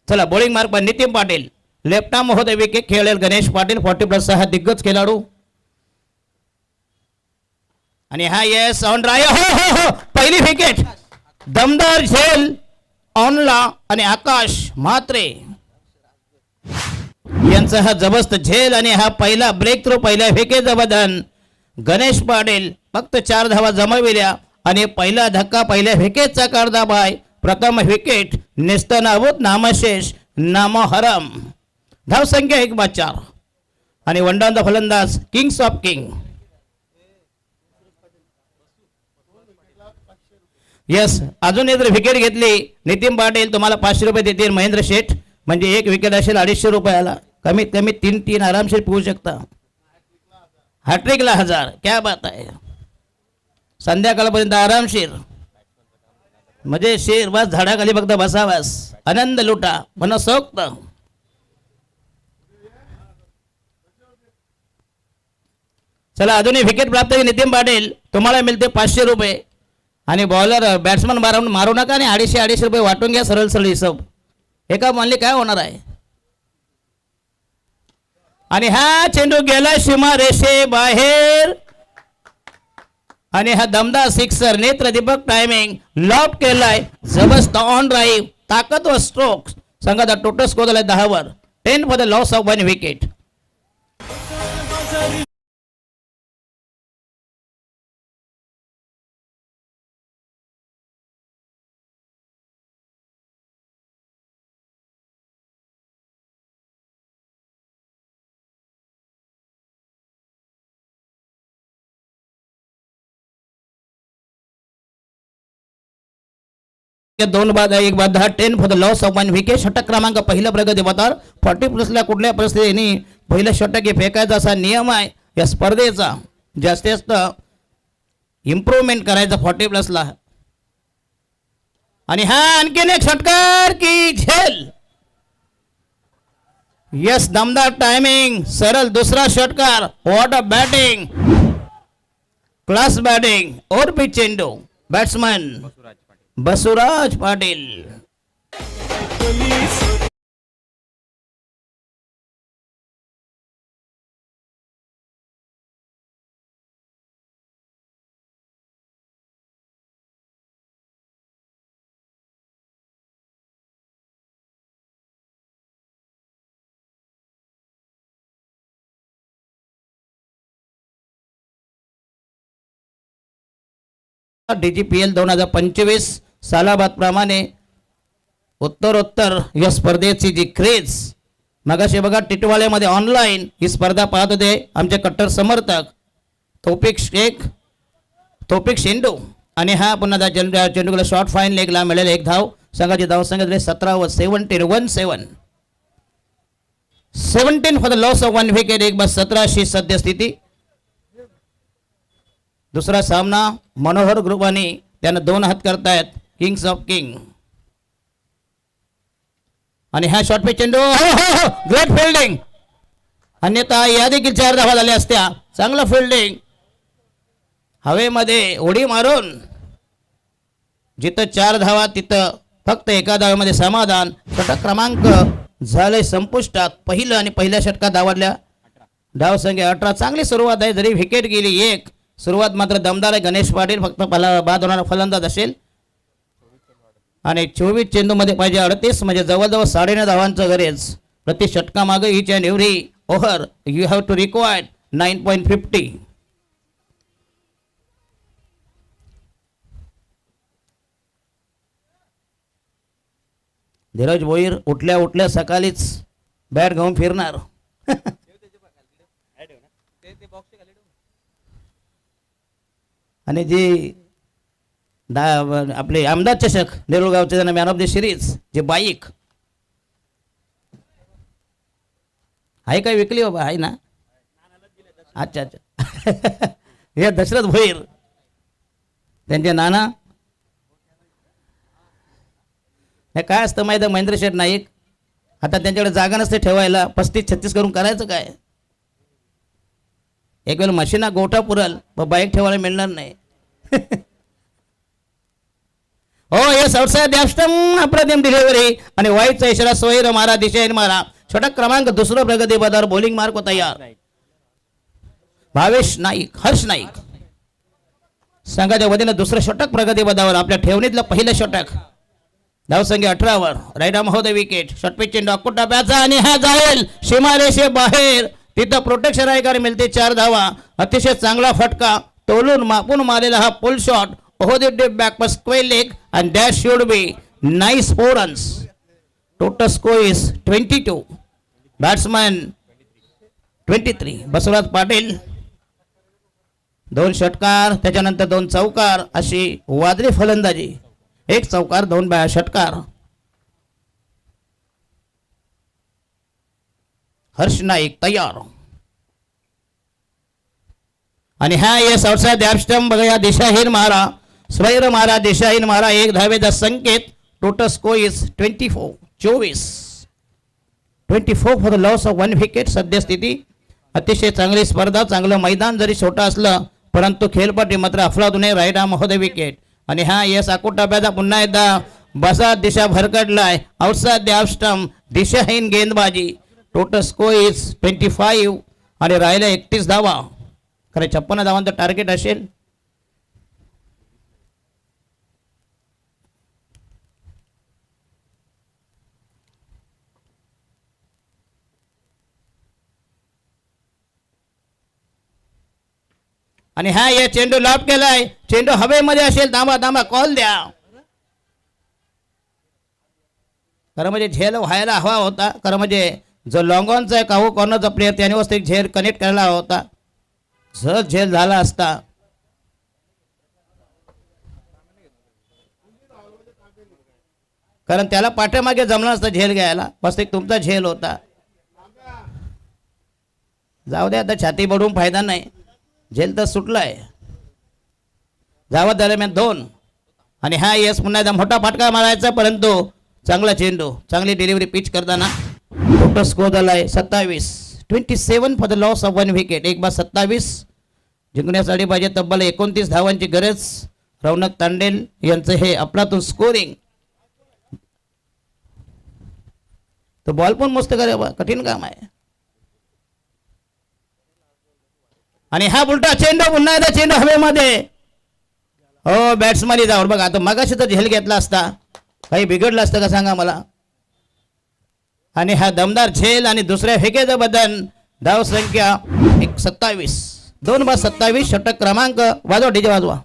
चला बॉलिंग मार्क पण नितीन पाटील. लेफ्ट आर्म महोदय विकेट खेळेल गणेश पाटील 40+ हा दिग्गज खेळाडू. आणि हा येस ऑन ड्राय. हो पहिली विकेट दमदार झेल ऑनला आणि आकाश म्हात्रे यांचा हा जबरदस्त झेल आणि हा पहिला ब्रेक थ्रू पहिल्या विकेटचं बदन. गणेश पाटील फक्त 4 धावा जमविल्या आणि पहिला धक्का पहिल्या विकेटचा काढदा बाय. प्रथम विकेट नेस्तनाभूत नामशेष नामहरम. धावसंख्या 1/4 आणि वंडांचा फलंदाज किंग्स ऑफ किंग. यस अजून एक विकेट घेतली नितीन पाटील तुम्हाला 500 रुपये देतील महेंद्र शेठ. म्हणजे एक विकेट असेल 250 रुपयाला. कमीत कमी 3 आरामशीर पिऊ शकता. हॅट्रिकला 1000. क्या बात आहे. संध्याकाळपर्यंत आरामशीर म्हणजे शेर बस झाडाखाली फक्त बसावास आनंद लुटा मनसोक्त. चला अजूनही विकेट प्राप्त नितीन पाटील तुम्हाला मिळते 500 रुपये. आणि बॉलर बॅट्समन मारू नका आणि 250 रुपये वाटून घ्या सरळ सरळ हिशोब. एका मानले काय होणार आहे. आणि हा चेंडू गेला सीमा रेषे बाहेर आणि हा दमदार सिक्सर नेत्र दीपक टायमिंग लॉप केलाय. जबरदस्त ऑन ड्राईव्ह ताकदवर स्ट्रोक. संघाचा टोटल स्कोर झाला 10 वर. 10 for the loss of 1 wicket. दोन बाद 1 बाद 10 for the loss of 1 wicket. षटक क्रमांक पहिला प्रगती पथावर. 40+ कुठल्या परिस्थितीने पहिलं षटक हे फेकायचा असा नियम आहे या स्पर्धेचा. जास्तीत जास्त इम्प्रूव्हमेंट करायचा 40+ला. आणि हा आणखीन एक षटकार की झेल. यस दमदार टायमिंग सरळ दुसरा षटकार. What a batting, class batting. और भी चेंडू बॅट्समन बसुराज पाटील. DGPL 2025 सालाबाद प्रमाणे उत्तरोत्तर या स्पर्धेची जी क्रेज मगाशी बघा टिटवाळ्यामध्ये ऑनलाईन ही स्पर्धा पाहत होते आमचे कट्टर समर्थक तौफिक शेख, तौफिक शेंडू. आणि हा पुन्हा चेंडूला शॉर्ट फाईन लेगला मिळेल 1 धाव. संघाची धाव संख्या 17 व 17 for the loss of 1 wicket. 1 बाद 17 अशी सद्यस्थिती. दुसरा सामना मनोहर ग्रुपाने त्यांना 2 हात करतायत किंग्स ऑफ किंग. आणि हा शॉर्ट पे चेंडू. Great fielding. अन्यथा या देखील 4 धावा झाल्या असत्या. चांगलं फिल्डिंग. हवेमध्ये उडी मारून जिथं 4 धावा तिथं फक्त एका धावेमध्ये समाधान. षटक क्रमांक झाले संपुष्टात. पहिलं आणि पहिल्या षटकात धावल्या धावसंख्या 18. चांगली सुरुवात आहे, जरी विकेट गेली एक. सुरुवात मात्र दमदार आहे. गणेश पाटील फक्त बाद होणारा फलंदाज असेल आणि 24 चेंडूमध्ये पाहिजे 38, म्हणजे जवळजवळ 9.5 धावांचं गरज प्रति षटकामागे. Each and every over you have to required 9.50. Dhiraj Bhoir उठल्या उठल्या सकाळीच बॅट घेऊन फिरणार. आणि जी आपले आमदार चषक नेरुळगावचे त्यांना मॅन ऑफ द सिरीज जे बाईक आहे काय विकली बाबा, आहे ना? अच्छा अच्छा. हे दशरथ भोईर त्यांचे नाना. हे काय असतं माहिती आहे महेंद्र शेठ नाईक, आता त्यांच्याकडे जागा नसते ठेवायला. 35-36 करून करायचं काय? एक वेळ मशीना गोठा पुरल पण बाईक ठेवायला मिळणार नाही. हो येस आउटसाइड डॅपस्टम अप्रतिम डिलिव्हरी आणि वाईटचा इशारा. सोयीर मारा दिशेन मारा. षटक क्रमांक 2 प्रगती पदावर बॉलिंग मार्क तयार. भावेश नाईक, हर्ष नाईक संघाच्या वतीनं दुसरं षटक प्रगती पदावर. आपल्या ठेवणीतलं पहिलं षटक. धावसंख्या 18 वर. राईट आर्म होते विकेट. षटपीच चेंडू अकुटा प्याचा आणि हा जाईल सीमारेषे बाहेर. तिथं प्रोटेक्शन आहे मिळते 4 धावा. अतिशय चांगला फटका. तोलून मापून मारलेला हा pull shot. Over the deep backward square leg and that should be nice 4 runs. Total score is 22. Batsman 23 Basavaraj Patil. 2 षटकार त्याच्यानंतर 2 चौकार अशी वादळी फलंदाजी. 1 चौकार 2 षटकार. हर्ष नाईक तयार. आणि हा येस आउटसाइड द स्टंप. बघा या दिशाहीन मारा. स्वैर मारा दिशाहीन मारा. 1 धावेचा संकेत. Total score is 24 for the loss of 1 wicket. सद्यस्थिती अतिशय चांगली स्पर्धा. चांगलं मैदान जरी छोटं असलं परंतु खेळपट्टी मात्र अफलातून आहे. राईट आर्म होते विकेट. आणि हा येस आकुट टप्प्याचा पुन्हा एकदा बसा दिशा भरकटलाय. आउटसाइड द स्टंप दिशाहीन गेंदबाजी. टोटल स्कोर इज 25 आणि राहिल्या 31 धावा. खरं 56 धावांचं टार्गेट असेल. आणि हा या चेंडू लॉब केलाय. चेंडू हवेमध्ये असेल. थांबा कॉल द्या. खरं म्हणजे झेल व्हायला हवा होता. खरं म्हणजे जो लॉंगॉनचा आहे काहू कॉर्नरचा प्लेअर त्याने वस्तू झेल कनेक्ट करायला हवा होता. सहज झेल झाला असता. कारण त्याला पाठीमागे जमलं असतं झेल घ्यायला. बस एक तुमचा झेल होता. जाऊ द्या आता छाती बडून फायदा नाही. झेल तर सुटलाय. धावत दरम्यान 2 आणि हा येस पुन्हा एकदा मोठा फटका मारायचा परंतु चांगला चेंडू. चांगली डिलिव्हरी पिच करताना. टोटल स्कोर झालाय 27 for the loss of 1 wicket. 1/27 जिंकण्यासाठी पाहिजे तब्बल 29 धावांची गरज. रौनक तांडेल यांचं हे अफलातून स्कोरिंग. तो बॉल पण मस्त करे बा. कठीण काम आहे. आणि हा उलटा चेंडू पुन्हा एकदा चेंडू हवेमध्ये. हो बॅट्समॅन जावर बघा. आता मगाशी तर झेल घेतला असता काही बिघडलं असतं का सांगा मला. आणि हा दमदार झेल आणि दुसऱ्या फेकेचं बदल. धाव संख्या 27. 2/27 षटक क्रमांक. वाजवा डीजे वाजवा.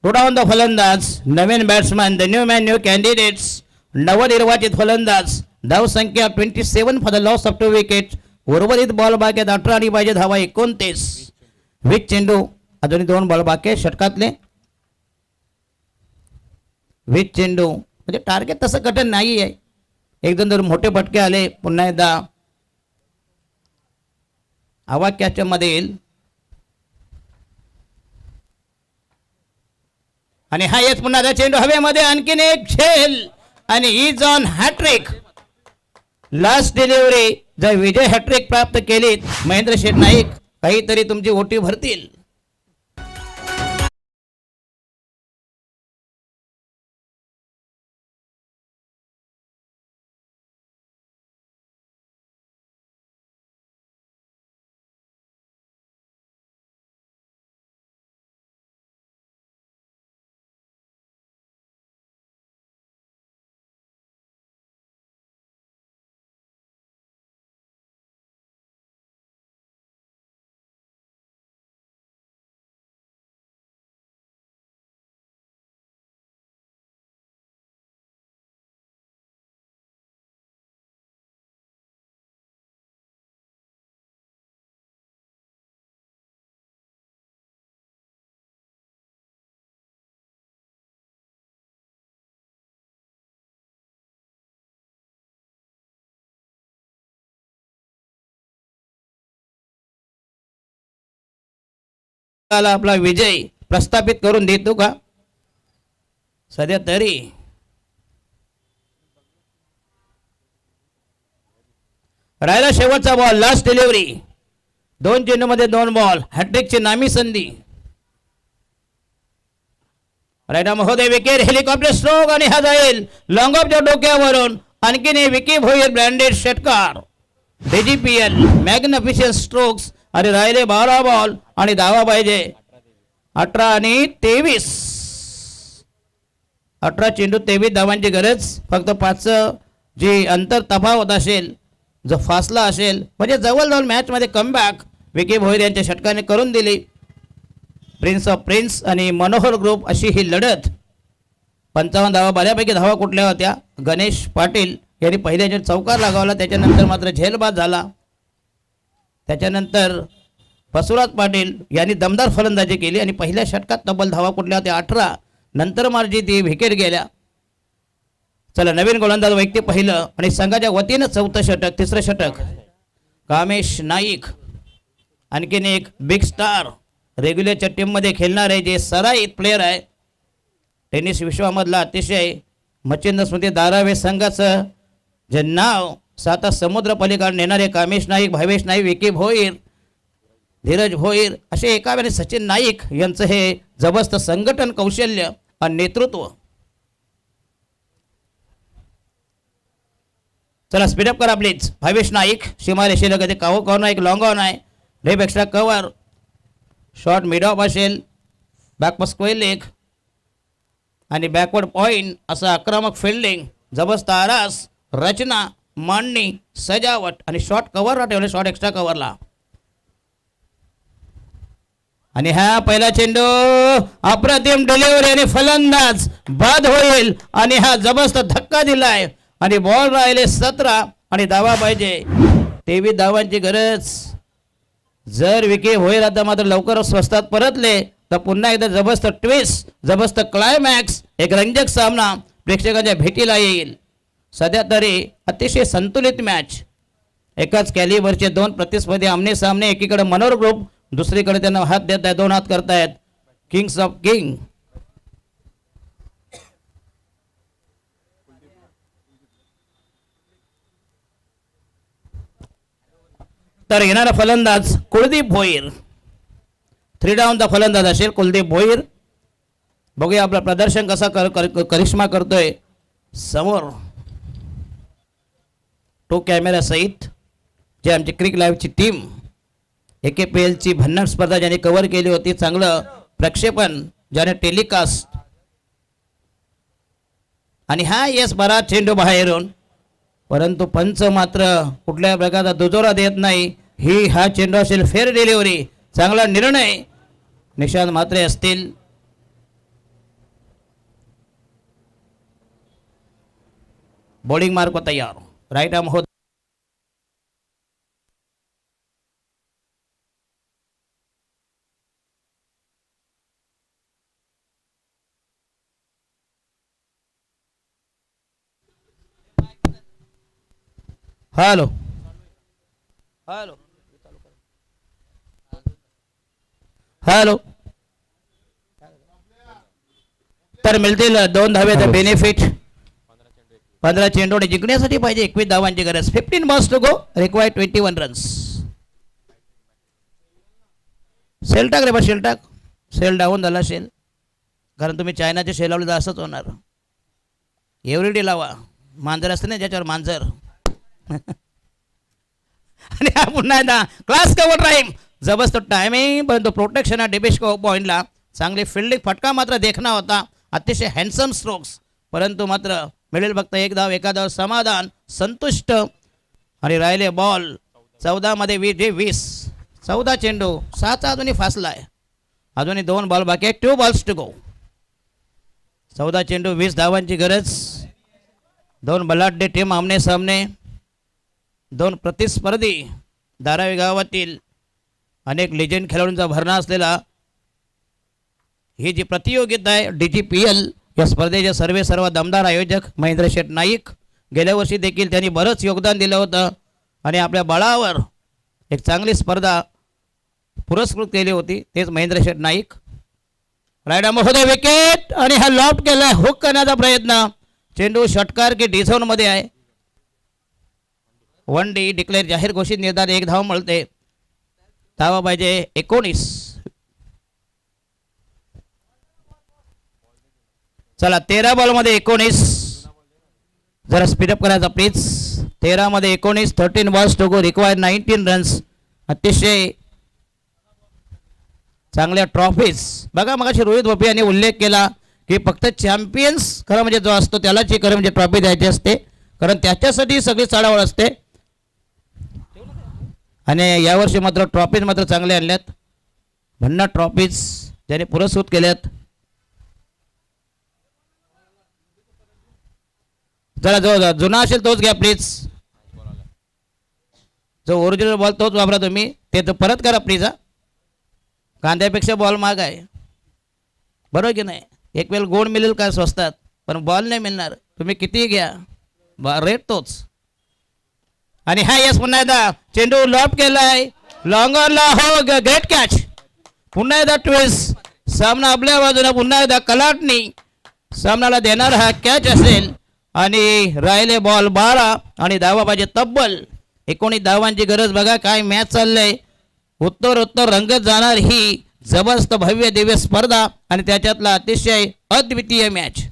टोडावंत फलंदाज नवीन batsman the new man new candidates. नवनिर्वाचित फलंदाज. धाव संख्या 27 for the loss of 2 wicket. उर्वरित बॉल बाकी 18 आणि पाहिजे धावा 29. विक चेंडू अजूनही 2 बॉल बाकी आहे षटकातले. विथ चेंडू म्हणजे टार्गेट तसं कठीण नाही आहे. 1-2 जर मोठे फटके आले पुन्हा एकदा आवाज कॅच मध्ये येईल. आणि हा येस पुन्हा एकदा चेंडू हवेमध्ये आणखीन एक झेल आणि is on hat-trick. Last delivery जर विजय हॅट्रिक प्राप्त केलीत महेंद्र शेठ नाईक काहीतरी तुमची ओटी भरतील. आपला विजय प्रस्थापित करून देतो का सध्या तरी. राहिला शेवटचा बॉल लास्ट डिलिव्हरी. 2 चेंडूमध्ये 2 बॉल हॅट्रिकची नामी संधी. रायडा महोदय विकेट हेलिकॉप्टर स्ट्रोक आणि हा जाईल लॉंग ऑफच्या डोक्यावरून. आणखीन विकी भोईर ब्रँडेड षटकार DGPL मॅग्निफिशंट स्ट्रोक्स. आणि राहिले 12 बॉल आणि धावा पाहिजे 18 आणि 23. 18 चेंडू 23 धावांची गरज. फक्त 5 जी अंतर तफावत असेल जो फासला असेल म्हणजे जवळजवळ मॅचमध्ये कमबॅक विकी भोईर यांच्या षटकाने करून दिली. प्रिन्स ऑफ प्रिन्स आणि मनोहर ग्रुप अशी ही लढत. 55 धावा बऱ्यापैकी धावा कुठल्या होत्या. गणेश पाटील यांनी पहिल्या चौकार लगावला त्याच्यानंतर मात्र झेलबाद झाला. त्याच्यानंतर बसवराज पाटील यांनी दमदार फलंदाजी केली आणि पहिल्या षटकात तब्बल धावा कुठल्या होत्या 18. नंतर मार्जी ती विकेट गेल्या. चला नवीन गोलंदाज वैयक्तिक पहिलं आणि संघाच्या वतीनं 4थं षटक 3रं षटक कामेश नाईक. आणखीन एक बिग स्टार रेग्युलरच्या टीममध्ये खेळणार आहे जे सराईत प्लेयर आहे. टेनिस विश्वामधला अतिशय मच्छिंद्र स्मृती धारावे संघाचं जे नाव 7 समुद्र पलीकडे नेणारे कामेश नाईक भावेश नाईक विकी भोईर धीरज भोईर असे एकावेळी सचिन नाईक यांचं हे जबरदस्त संघटन कौशल्य आणि नेतृत्व. चला स्पीडअप करा प्लीज. भावेश नाईक सीमारेषेलगत काहो कॉर्नर एक लॉंग ऑन आहे. Left extra cover short mid of असेल बॅक स्क्वेअर लेग आणि बॅकवर्ड पॉईंट असं आक्रमक फिल्डिंग जबरदस्त आरास रचना मांडणी सजावट आणि शॉर्ट कव्हरला ठेवले शॉर्ट एक्स्ट्रा कव्हरला. आणि हा पहिला चेंडू अप्रतिम डिलिव्हरी आणि फलंदाज बाद होईल आणि हा जबरदस्त धक्का दिलाय आणि बॉल राहिले 17 आणि धावा पाहिजे 23 धावांची गरज. जर विके भोईर आता मात्र लवकर स्वस्तात परतले तर पुन्हा एकदा जबरदस्त ट्विस्ट जबरदस्त क्लायमॅक्स एक रंजक सामना प्रेक्षकांच्या भेटीला येईल. सध्या तरी अतिशय संतुलित मॅच. एकाच कॅलिबरचे 2 प्रतिस्पर्धी आमने सामने. एकीकडे मनोहर ग्रुप दुसरीकडे त्यांना हात देत आहे 2 हात करतायत किंग्स ऑफ किंग. तर येणारा फलंदाज कुलदीप भोईर 3 डाऊनचा फलंदाज असेल कुलदीप भोईर. बघूया आपलं प्रदर्शन कसा करिश्मा करतोय समोर 2 कॅमेरा सहित जे आमची क्रिक लाईव्हची टीम AKPLची भन्नाट स्पर्धा ज्याने कव्हर केली होती. चांगलं प्रक्षेपण ज्याने टेलिकास्ट आणि हा येस बराच चेंडू बाहेरून परंतु पंच मात्र कुठल्या प्रकारचा दुजोरा देत नाही. हा चेंडू असेल फेअर डिलिव्हरी चांगला निर्णय. निशांत म्हात्रे असतील. बॉलिंग मार्क तयार राईट आर्म होत हॅलो हॅलो हॅलो तर मिळतील 2 धावेचा हॅलो. बेनिफिट. 15 चेंडू जिंकण्यासाठी पाहिजे 21 धावांची गरज. 15 balls to go, require 21 runs. सेल टाक रे बा, शेल टाक. सेल डाऊन झाला शेल, कारण तुम्ही चायनाचे शेल लावले तर असंच होणार. एव्हरीडे लावा. मांजर असते ना ज्याच्यावर मांजर. आणि हा पुन्हा एकदा क्लास कव्हर टाइम. जबरदस्त टायमिंग, परंतु प्रोटेक्शन डिबेस्को पॉईंटला. चांगली फिल्डिंग, फटका मात्र देखणा होता. अतिशय हँडसम स्ट्रोक्स, परंतु मात्र मिळेल फक्त 1 धाव. 1 धाव समाधान, संतुष्ट. आणि राहिले बॉल 14 मध्ये 20. 14 चेंडू, 6चा अजूनही फासला आहे. अजूनही 2 बॉल बाकी आहे. 2 बॉल्स टू गो. 14 चेंडू, 20 धावांची गरज. 2 बलाढ्य टीम आमने सामने. 2 प्रतिस्पर्धी. धारावी गावातील अनेक लेजंड खेळाडूंचा भरणा असलेला ही जी प्रतियोगिता आहे DGPL, या स्पर्धेचे सर्व दमदार आयोजक महेंद्र शेठ नाईक. गेल्या वर्षी देखील त्यांनी बरंच योगदान दिलं होतं आणि आपल्या बळावर एक चांगली स्पर्धा पुरस्कृत केली होती. तेच महेंद्र शेठ नाईक. रायडा महोदय विकेट, आणि हा लॉफ्ट केला, हुक करण्याचा प्रयत्न. चेंडू षटकार की डिझोन मध्ये आहे. 1 डी डिक्लेअर, जाहीर घोषित निर्धार. 1 धाव मिळते. धावा पाहिजे 19. चला 13 बॉलमध्ये 19. जरा स्पीडअप करायचा प्लीज. 13 मध्ये 19. 13 balls to go, require 19 runs. अतिशय चांगल्या ट्रॉफीज. बघा मगाशी रोहित भोपे यांनी उल्लेख केला की फक्त चॅम्पियन्स खरं म्हणजे जो असतो त्यालाच खरं म्हणजे ट्रॉफी द्यायची असते, कारण त्याच्यासाठी सगळी चढावळ असते. आणि यावर्षी मात्र ट्रॉफीज मात्र चांगले आणल्यात. भन्नाट ट्रॉफीज ज्याने पुरस्कृत केल्यात. जरा जो जुना असेल तोच घ्या प्लीज. जो ओरिजिनल बॉल तोच वापरा तुम्ही. ते तर परत करा प्लीज. हा, कांद्यापेक्षा बॉल महाग आहे, बरोबर की नाही. एक वेळ गोड मिळेल का स्वस्तात, पण बॉल नाही मिळणार. तुम्ही कितीही घ्या, रेट तोच. आणि हा यस पुन्हा एकदा चेंडू लॉप केलाय. लॉंगरला हो, ग्रेट कॅच. पुन्हा एकदा ट्विस्ट. सामना आपल्या बाजूला. पुन्हा एकदा कलाटणी सामनाला देणार हा कॅच असेल. आणि राहिले बॉल 12 आणि धावा पाहिजे तब्बल 19 धावांची गरज. बघा काय मॅच चाललंय. उत्तर रंगत जाणार ही जबरदस्त भव्य दिव्य स्पर्धा आणि त्याच्यातला अतिशय अद्वितीय मॅच.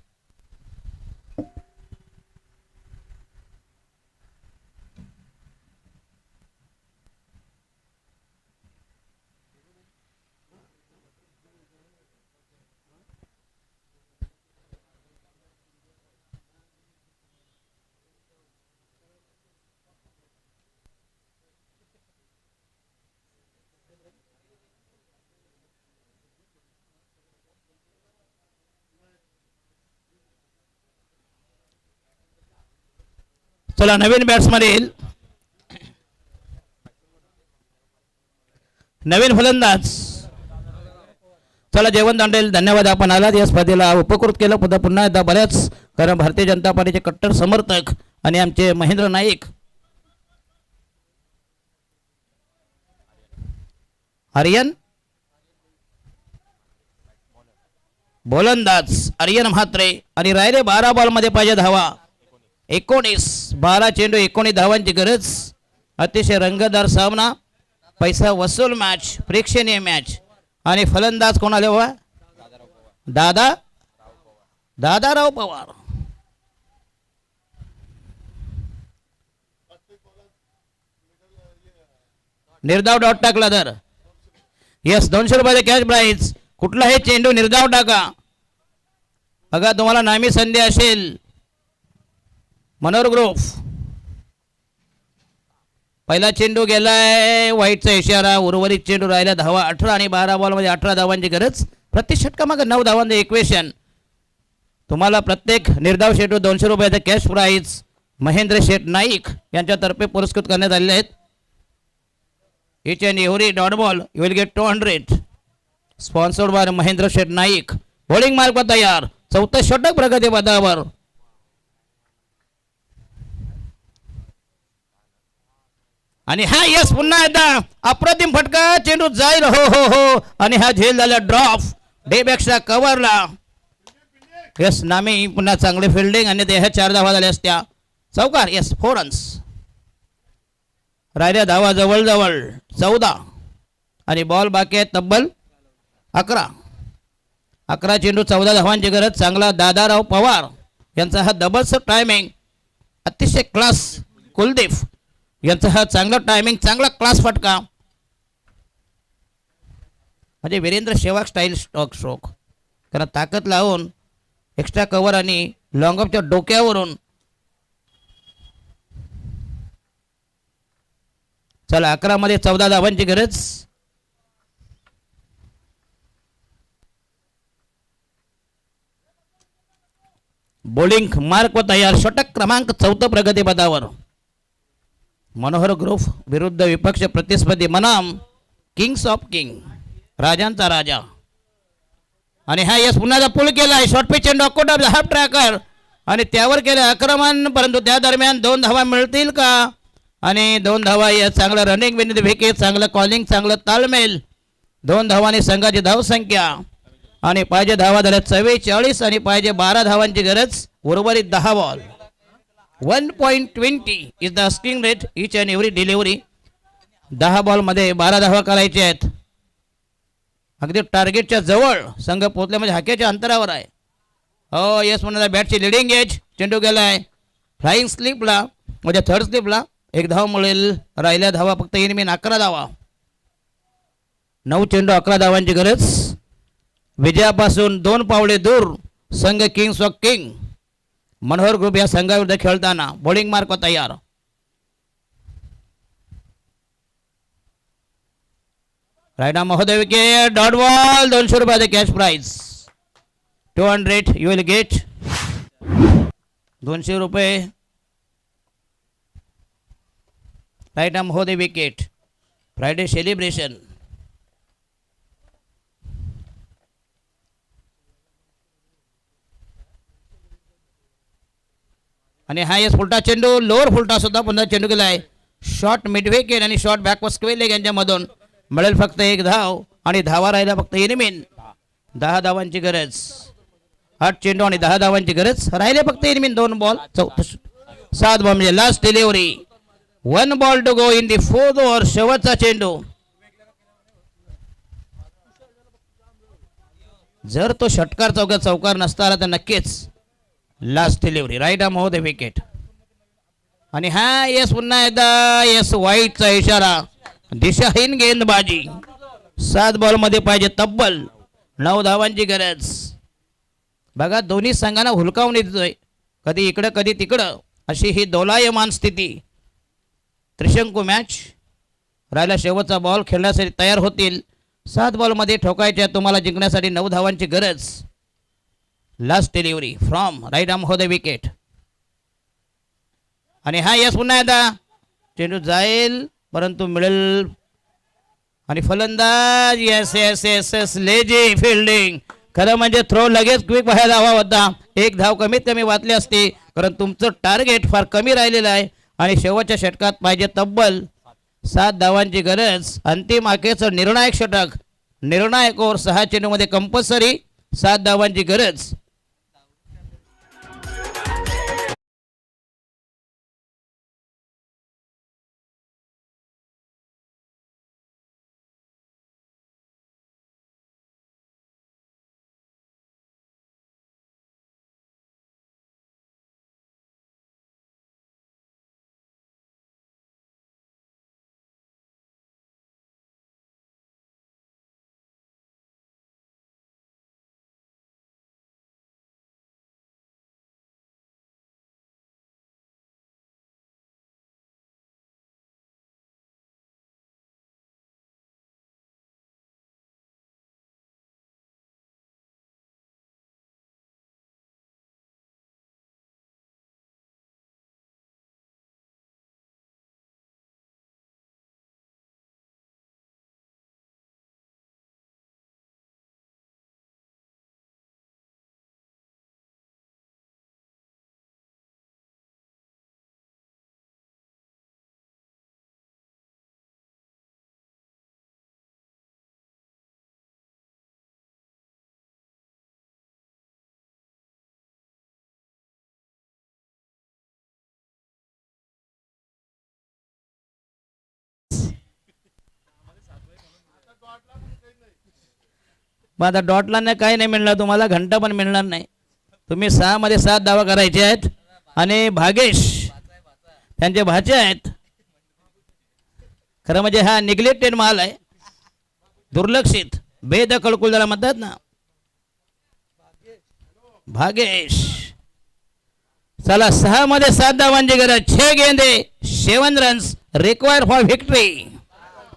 चला नवीन बॅट्समन येईल. नवीन फलंदाज. चला जेवण दांडेल, धन्यवाद आपण आलात. या स्पर्धेला उपकृत केलं. पुन्हा एकदा बऱ्याच, कारण भारतीय जनता पार्टीचे कट्टर समर्थक आणि आमचे महेंद्र नाईक. आर्यन गोलंदाज, आर्यन म्हात्रे. आणि राहिले 12 बॉलमध्ये पाहिजे धावा 19. 12 चेंडू 19 धावांची गरज. अतिशय रंगतदार सामना, पैसा वसूल मॅच, प्रेक्षणीय मॅच. आणि फलंदाज कोण आले बाबा? दादाराव पवार. निर्धाव डॉट टाकला तर यस 200 रुपयाचे कॅश प्राईज. कुठलाही चेंडू निर्धाव टाका. बघा तुम्हाला नामी संधी असेल. मनोहर ग्रुप. पहिला चेंडू गेलाय, व्हाईटचा इशारा. उर्वरित चेंडू राहिला धावा 18 आणि 12 बॉलमध्ये 18 धावांची गरज. प्रति षटकामागे 9 धावांचं इक्वेशन. तुम्हाला प्रत्येक निर्धाव चेंडू 200 रुपयाचा कॅश प्राईज महेंद्र शेठ नाईक यांच्यातर्फे पुरस्कृत करण्यात आलेले आहेत. इच and every dot ball you will get 200. Sponsored by Mahendra Sheth Naik. Bowling mark तयार. 4थं षटक प्रगती पदावर. आणि हा यस पुन्हा एकदा अप्रतिम फटका, चेंडू जाईल हो हो हो आणि हा झेल झाला ड्रॉप डेबॅक्सच्या कव्हरला. यस नामी पुन्हा चांगली फिल्डिंग आणि ह्या 4 धावा झाल्या असत्या. चौकार यस 4 रन्स. राहिल्या धावा जवळजवळ 14 आणि बॉल बाकी आहे तब्बल 11 चेंडू 14 धावांची गरज. चांगला दादाराव पवार यांचा हा डबल्स टायमिंग अतिशय क्लास. कुलदीप यांचा हा चांगला टायमिंग, चांगला क्लास फटका म्हणजे वीरेंद्र सेहवाग स्टाईल स्ट्रोक. कारण ताकद लावून एक्स्ट्रा कव्हर आणि लॉंग ऑफच्या डोक्यावरून. चला 11 मध्ये 14 धावांची गरज. बॉलिंग मार्क व तयार. षटक क्रमांक 14 प्रगतीपथावर. मनोहर ग्रुप विरुद्ध विपक्ष प्रतिस्पर्धी मनाम किंग्स ऑफ किंग, राजांचा राजा. आणि हा यस पुन्हा पुल केलाय. शॉर्ट पिच चेंडू अकोटा हाफ ट्रॅकर आणि त्यावर केलं आक्रमण, परंतु त्या दरम्यान 2 धावा मिळतील का? आणि 2 धावा. या चांगलं रनिंग विन विकेट, चांगलं कॉलिंग, चांगलं ताळमेल. 2 धावांनी संघाची धावसंख्या आणि पाहिजे धावा झाल्या 44 आणि पाहिजे 12 धावांची गरज. उर्वरित 10 ball. 1.20 is the skiing rate each and every delivery. 10 बॉलमध्ये 12 धावा करायच्या आहेत. अगदी टार्गेटच्या जवळ संघ पोहोचले म्हणजे हाकेच्या अंतरावर आहे. हो यस म्हणून बॅटची लिडिंग एज. चेंडू गेलाय फ्लाइंग स्लिपला म्हणजे थर्ड स्लिपला. 1 धाव मिळेल. राहिल्या धावा फक्त इनमीन 11 धावा. 9 चेंडू 11 धावांची गरज. विजयापासून 2 पावले दूर संघ Kings of king. Manohar group या संघाविरुद्ध खेळताना बॉलिंग मार्क तयार. रायडा महोदय विकेट. Dot ball. 200 रुपयाचे cash prize. 200 you will get. 200 रुपये. रायडा महोदय विकेट. Friday celebration. आणि हा यस फुलटा चेंडू लोअर फुलटा सुद्धा पुन्हा चेंडू गेलाय. शॉर्ट मिड विकेट आणि शॉर्ट बॅकवर्ड स्क्वेअर लेग यांच्यामधून मिळेल फक्त 1 धाव आणि धावा राहिला फक्त इनमीन. 10 धावांची गरज. 8 चेंडू आणि 10 धावांची गरज. राहिले फक्त इनमीन 2 बॉल 7 बॉल म्हणजे last delivery. 1 ball to go in the 4th over. शेवटचा चेंडू. जर तो षटकार चौकार नसता आला तर नक्कीच लास्ट डिलिव्हरी. राईट आर्म हो दे विकेट. आणि हा यस पुन्हा एकदा यस वाईटचा इशारा. दिशाहीन गेंदबाजी. 7 बॉलमध्ये पाहिजे तब्बल 9 धावांची गरज. बघा दोन्ही संघांना हुलकावून येतोय. कधी इकडं कधी तिकडं अशी ही दोलायमान स्थिती. त्रिशंकू मॅच. राहिला शेवटचा बॉल. खेळण्यासाठी तयार होतील. 7 बॉलमध्ये ठोकायच्या. तुम्हाला जिंकण्यासाठी 9 धावांची गरज. Last delivery from right arm over the wicket. आणि हा यस पुन्हा एकदा चेंडू जाईल परंतु मिळेल. आणि फलंदाज yes yes yes yes lazy fielding. खरं म्हणजे थ्रो लगेच क्विक व्हायला हवा होता. 1 धाव कमीत कमी वाचली असती कारण तुमचं टार्गेट फार कमी राहिलेलं आहे. आणि शेवटच्या षटकात पाहिजे तब्बल 7 धावांची गरज. अंतिम आखेचं निर्णायक षटक. निर्णायक ओव्हर 6 चेंडूमध्ये कंपल्सरी 7 धावांची गरज. मग आता डॉटला नाही काही नाही मिळणार तुम्हाला, घंटा पण मिळणार नाही. तुम्ही 6 मध्ये 7 धावा करायचे आहेत. आणि भागेश त्यांचे भाचे आहेत. खरं म्हणजे हा निग्लेक्टेड माल आहे, दुर्लक्षित, बेदखल ज्याला म्हणतात ना. भागेश चला 6 मध्ये 7 धावांची गरज. 6 गेंदे 7 runs required for victory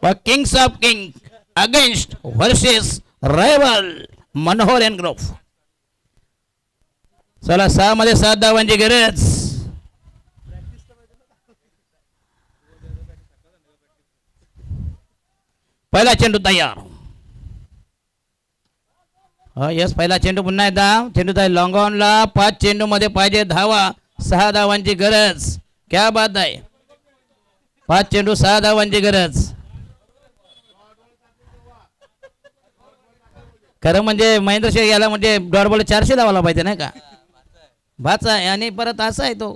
for kings of king against versus rival Manohar and group. चला 6 मध्ये 7 धावांची गरज. पहिला चेंडू तयार. यस, पहिला चेंडू पुन्हा एकदा. चेंडू तयार लॉंग ऑनला. 5 चेंडू मध्ये पाहिजे धावा. 6 धावांची गरज. क्या बात आहे. 5 चेंडू 6 धावांची गरज. खरं म्हणजे महेंद्र शेख याला म्हणजे डॉट बॉल 400 धावाला पाहिजे नाही का. भाचा आहे आणि परत असा आहे तो,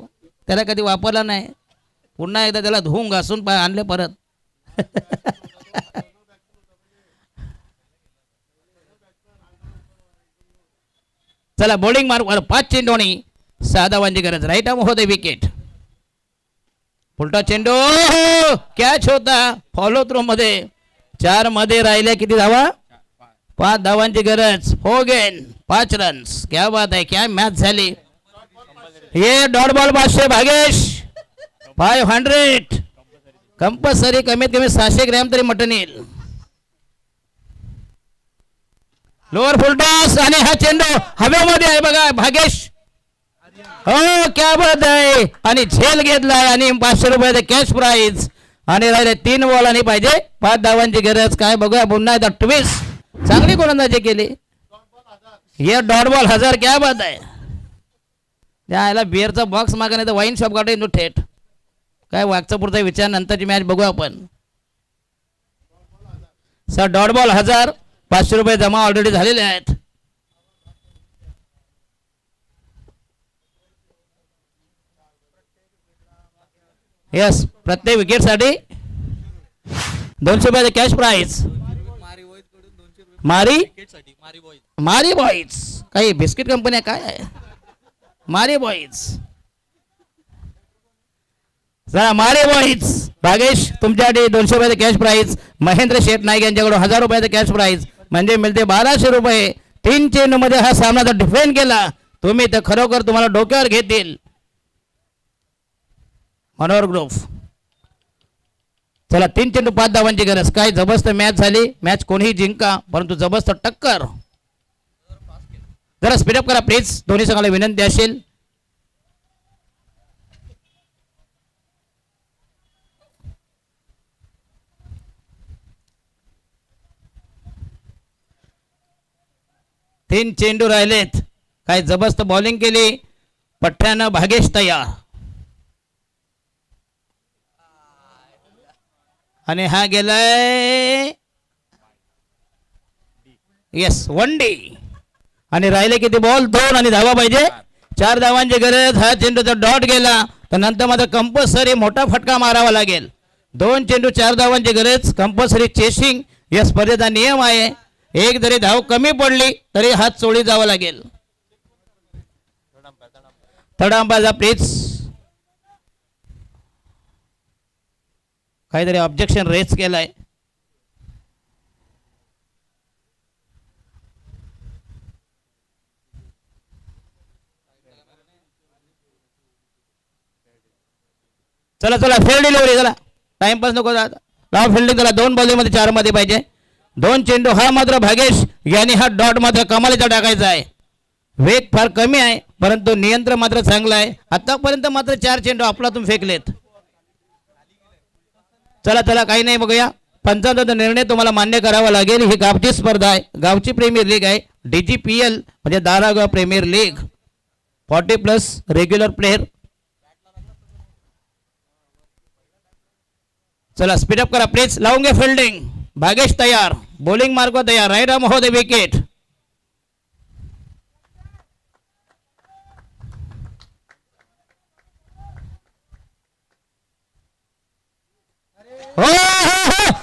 त्याला कधी वापरला नाही. पुन्हा एकदा त्याला धुवून घासून आणले परत. चला बॉलिंग मार्क 5 चेंडू आणि 6 धावांची गरज. राईट आर्म होते विकेट. उलटा चेंडू कॅच होता फॉलो थ्रो मध्ये. 4 मध्ये राहिले किती धावा. 5 धावांची गरज. 4 गेन 5 रन्स. क्या बात आहे, क्या मॅच झाली. हे डॉट बॉल 500 भागेश. 500 कंपल्सरी. कमीत कमी 600 ग्रॅम तरी मटन येईल. लोअर फुल टॉस आणि हा चेंडू हवेमध्ये आहे बघा भागेश. हो क्या बात आहे. आणि झेल घेतलाय आणि 500 रुपयाचे कॅश प्राइज. आणि राहिले 3 बॉल आणि पाहिजे 5 धावांची गरज. काय बघूया पुन्हा एकदा ट्विस्ट. चांगली गोलंदाजी केली. हे डॉट बॉल 1000. क्या बात आहे. त्याला बिअरचा बॉक्स मागा नाही तर वाईन शॉप काढून येतो थेट. काय वागचा पुढचा विचार नंतरची मॅच बघू आपण. Sir dot ball 1000. 500 रुपये जमा ऑलरेडी झालेले आहेत. यस, प्रत्येक विकेटसाठी 200 रुपयाचे कॅश प्राइज. मारी बॉईज काही बिस्किट कंपन्या काय आहे. मारी बॉईज. चला मारी बॉईज. भागेश तुमच्यासाठी 200 रुपयाचे कॅश प्राइज. महेंद्र शेठ नाईक यांच्याकडून 1000 रुपयाचे कॅश प्राइज म्हणजे मिळते 1200 रुपये. 3 चेंडू मध्ये हा सामना जर डिफेंड केला तुम्ही तर खरोखर तुम्हाला डोक्यावर घेतील मनोहर ग्रुप. चला 3 चेंडू 5 धावांची गरज. काय जबरदस्त मॅच झाली. मॅच कोणीही जिंका परंतु जबरदस्त टक्कर. जरा स्पीडअप करा प्लीज. दोन्ही संघाला विनंती असेल. तीन चेंडू राहिलेत. काय जबरदस्त बॉलिंग केली. पठ्ठ्यानं भागेश तयार. आणि हा गेलाय येस 1 डे. आणि राहिले किती बॉल 2 आणि धावा पाहिजे 4 धावांची गरज. हा चेंडूचा डॉट गेला तर नंतर मात्र कंपल्सरी मोठा फटका मारावा लागेल. 2 चेंडू 4 धावांची गरज. कंपल्सरी चेसिंग या स्पर्धेचा नियम आहे. एक जरी धाव कमी पडली तरी हात चोळी जावं लागेल. Third umpire please. काहीतरी ऑब्जेक्शन रेज केलाय. चला चला फेल डिलिव्हरी. चला टाइमपास नको. लाव फिल्डिंग. चला 2 बॉलिंग मध्ये 4 मध्ये पाहिजे. 2 चेंडू. हा मात्र भागेश यांनी हा डॉट मात्र कमालीचा टाकायचा आहे. वेग फार कमी आहे परंतु नियंत्रण मात्र चांगलं आहे. आतापर्यंत मात्र 4 चेंडू आपलातून फेकलेत. चला चला काही नाही बघूया. पंचांचा निर्णय तुम्हाला मान्य करावा लागेल. ही गावची स्पर्धा आहे. गावची प्रीमियर लीग आहे. DGPL म्हणजे दारागाव प्रीमियर लीग. 40+ regular player. चला स्पीडअप करा प्लीज. लावून घ्या फिल्डिंग. भागेश तयार. बॉलिंग मार्ग तयार. राईट आर्म हो दे विकेट. हो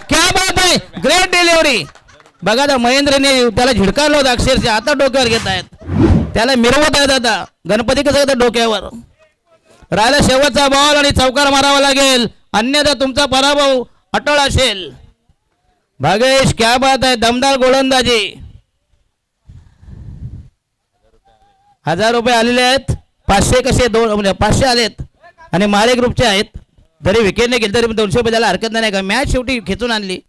क्या बात आहे. Great delivery. बघा त्या महेंद्रने त्याला झिडकारलं होतं अक्षरशः, आता डोक्यावर घेत आहेत, त्याला मिरवत आहेत आता. गणपती कसं येतं डोक्यावर. राहिला शेवटचा बॉल आणि चौकार मारावा लागेल, अन्यथा तुमचा पराभव अटळ असेल. भागेश क्या बात आहे, दमदार गोलंदाजी. 1000 रुपये आलेले आहेत. 500 कसे 500 आलेत आणि माळे ग्रुपचे आहेत. जरी विकेट नाही गेले तरी 200 रुपये द्यायला हरकत नाही का. मॅच शेवटी खेचून आणली.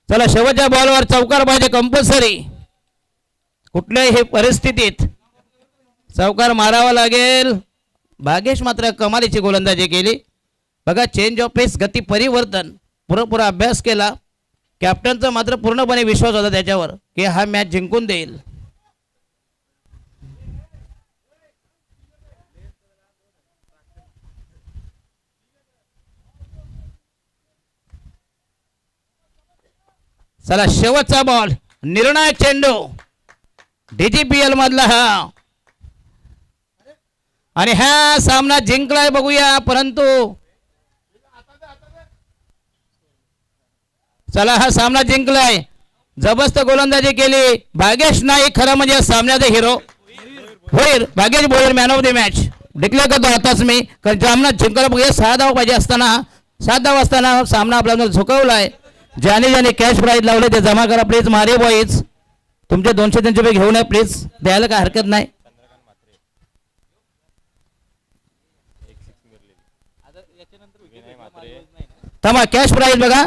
चला शेवटच्या बॉलवर चौकार पाहिजे कंपल्सरी. कुठल्याही परिस्थितीत चौकार मारावा लागेल. भागेश मात्र कमालीची गोलंदाजी केली. बघा चेंज ऑफ पेस, गती परिवर्तन, पुरेपूर अभ्यास केला. कॅप्टनचा मात्र पूर्णपणे विश्वास होता त्याच्यावर की हा मॅच जिंकून देईल. चला शेवटचा बॉल, निर्णायक चेंडू, DGPL मधला हा, आणि हा सामना जिंकलाय बघूया. परंतु चला हा सामना जिंकलाय. जबरदस्त गोलंदाजी केली. भागेश नाईक खरं म्हणजे सामन्याचा हिरो होईल. Bhagesh bowler man of the match declare करतो आताच मी. कारण सामना जिंकला बघूया. 6 धाव पाहिजे असताना, 7 धाव असताना सामना आपल्याला झुकवलाय. ज्याने कॅश प्राईज लावले ते जमा करा प्लीज. मारे बॉईज तुमचे 200-300 रुपये घेऊन या प्लीज, द्यायला काय हरकत नाही. थांबा, कॅश प्राईज बघा.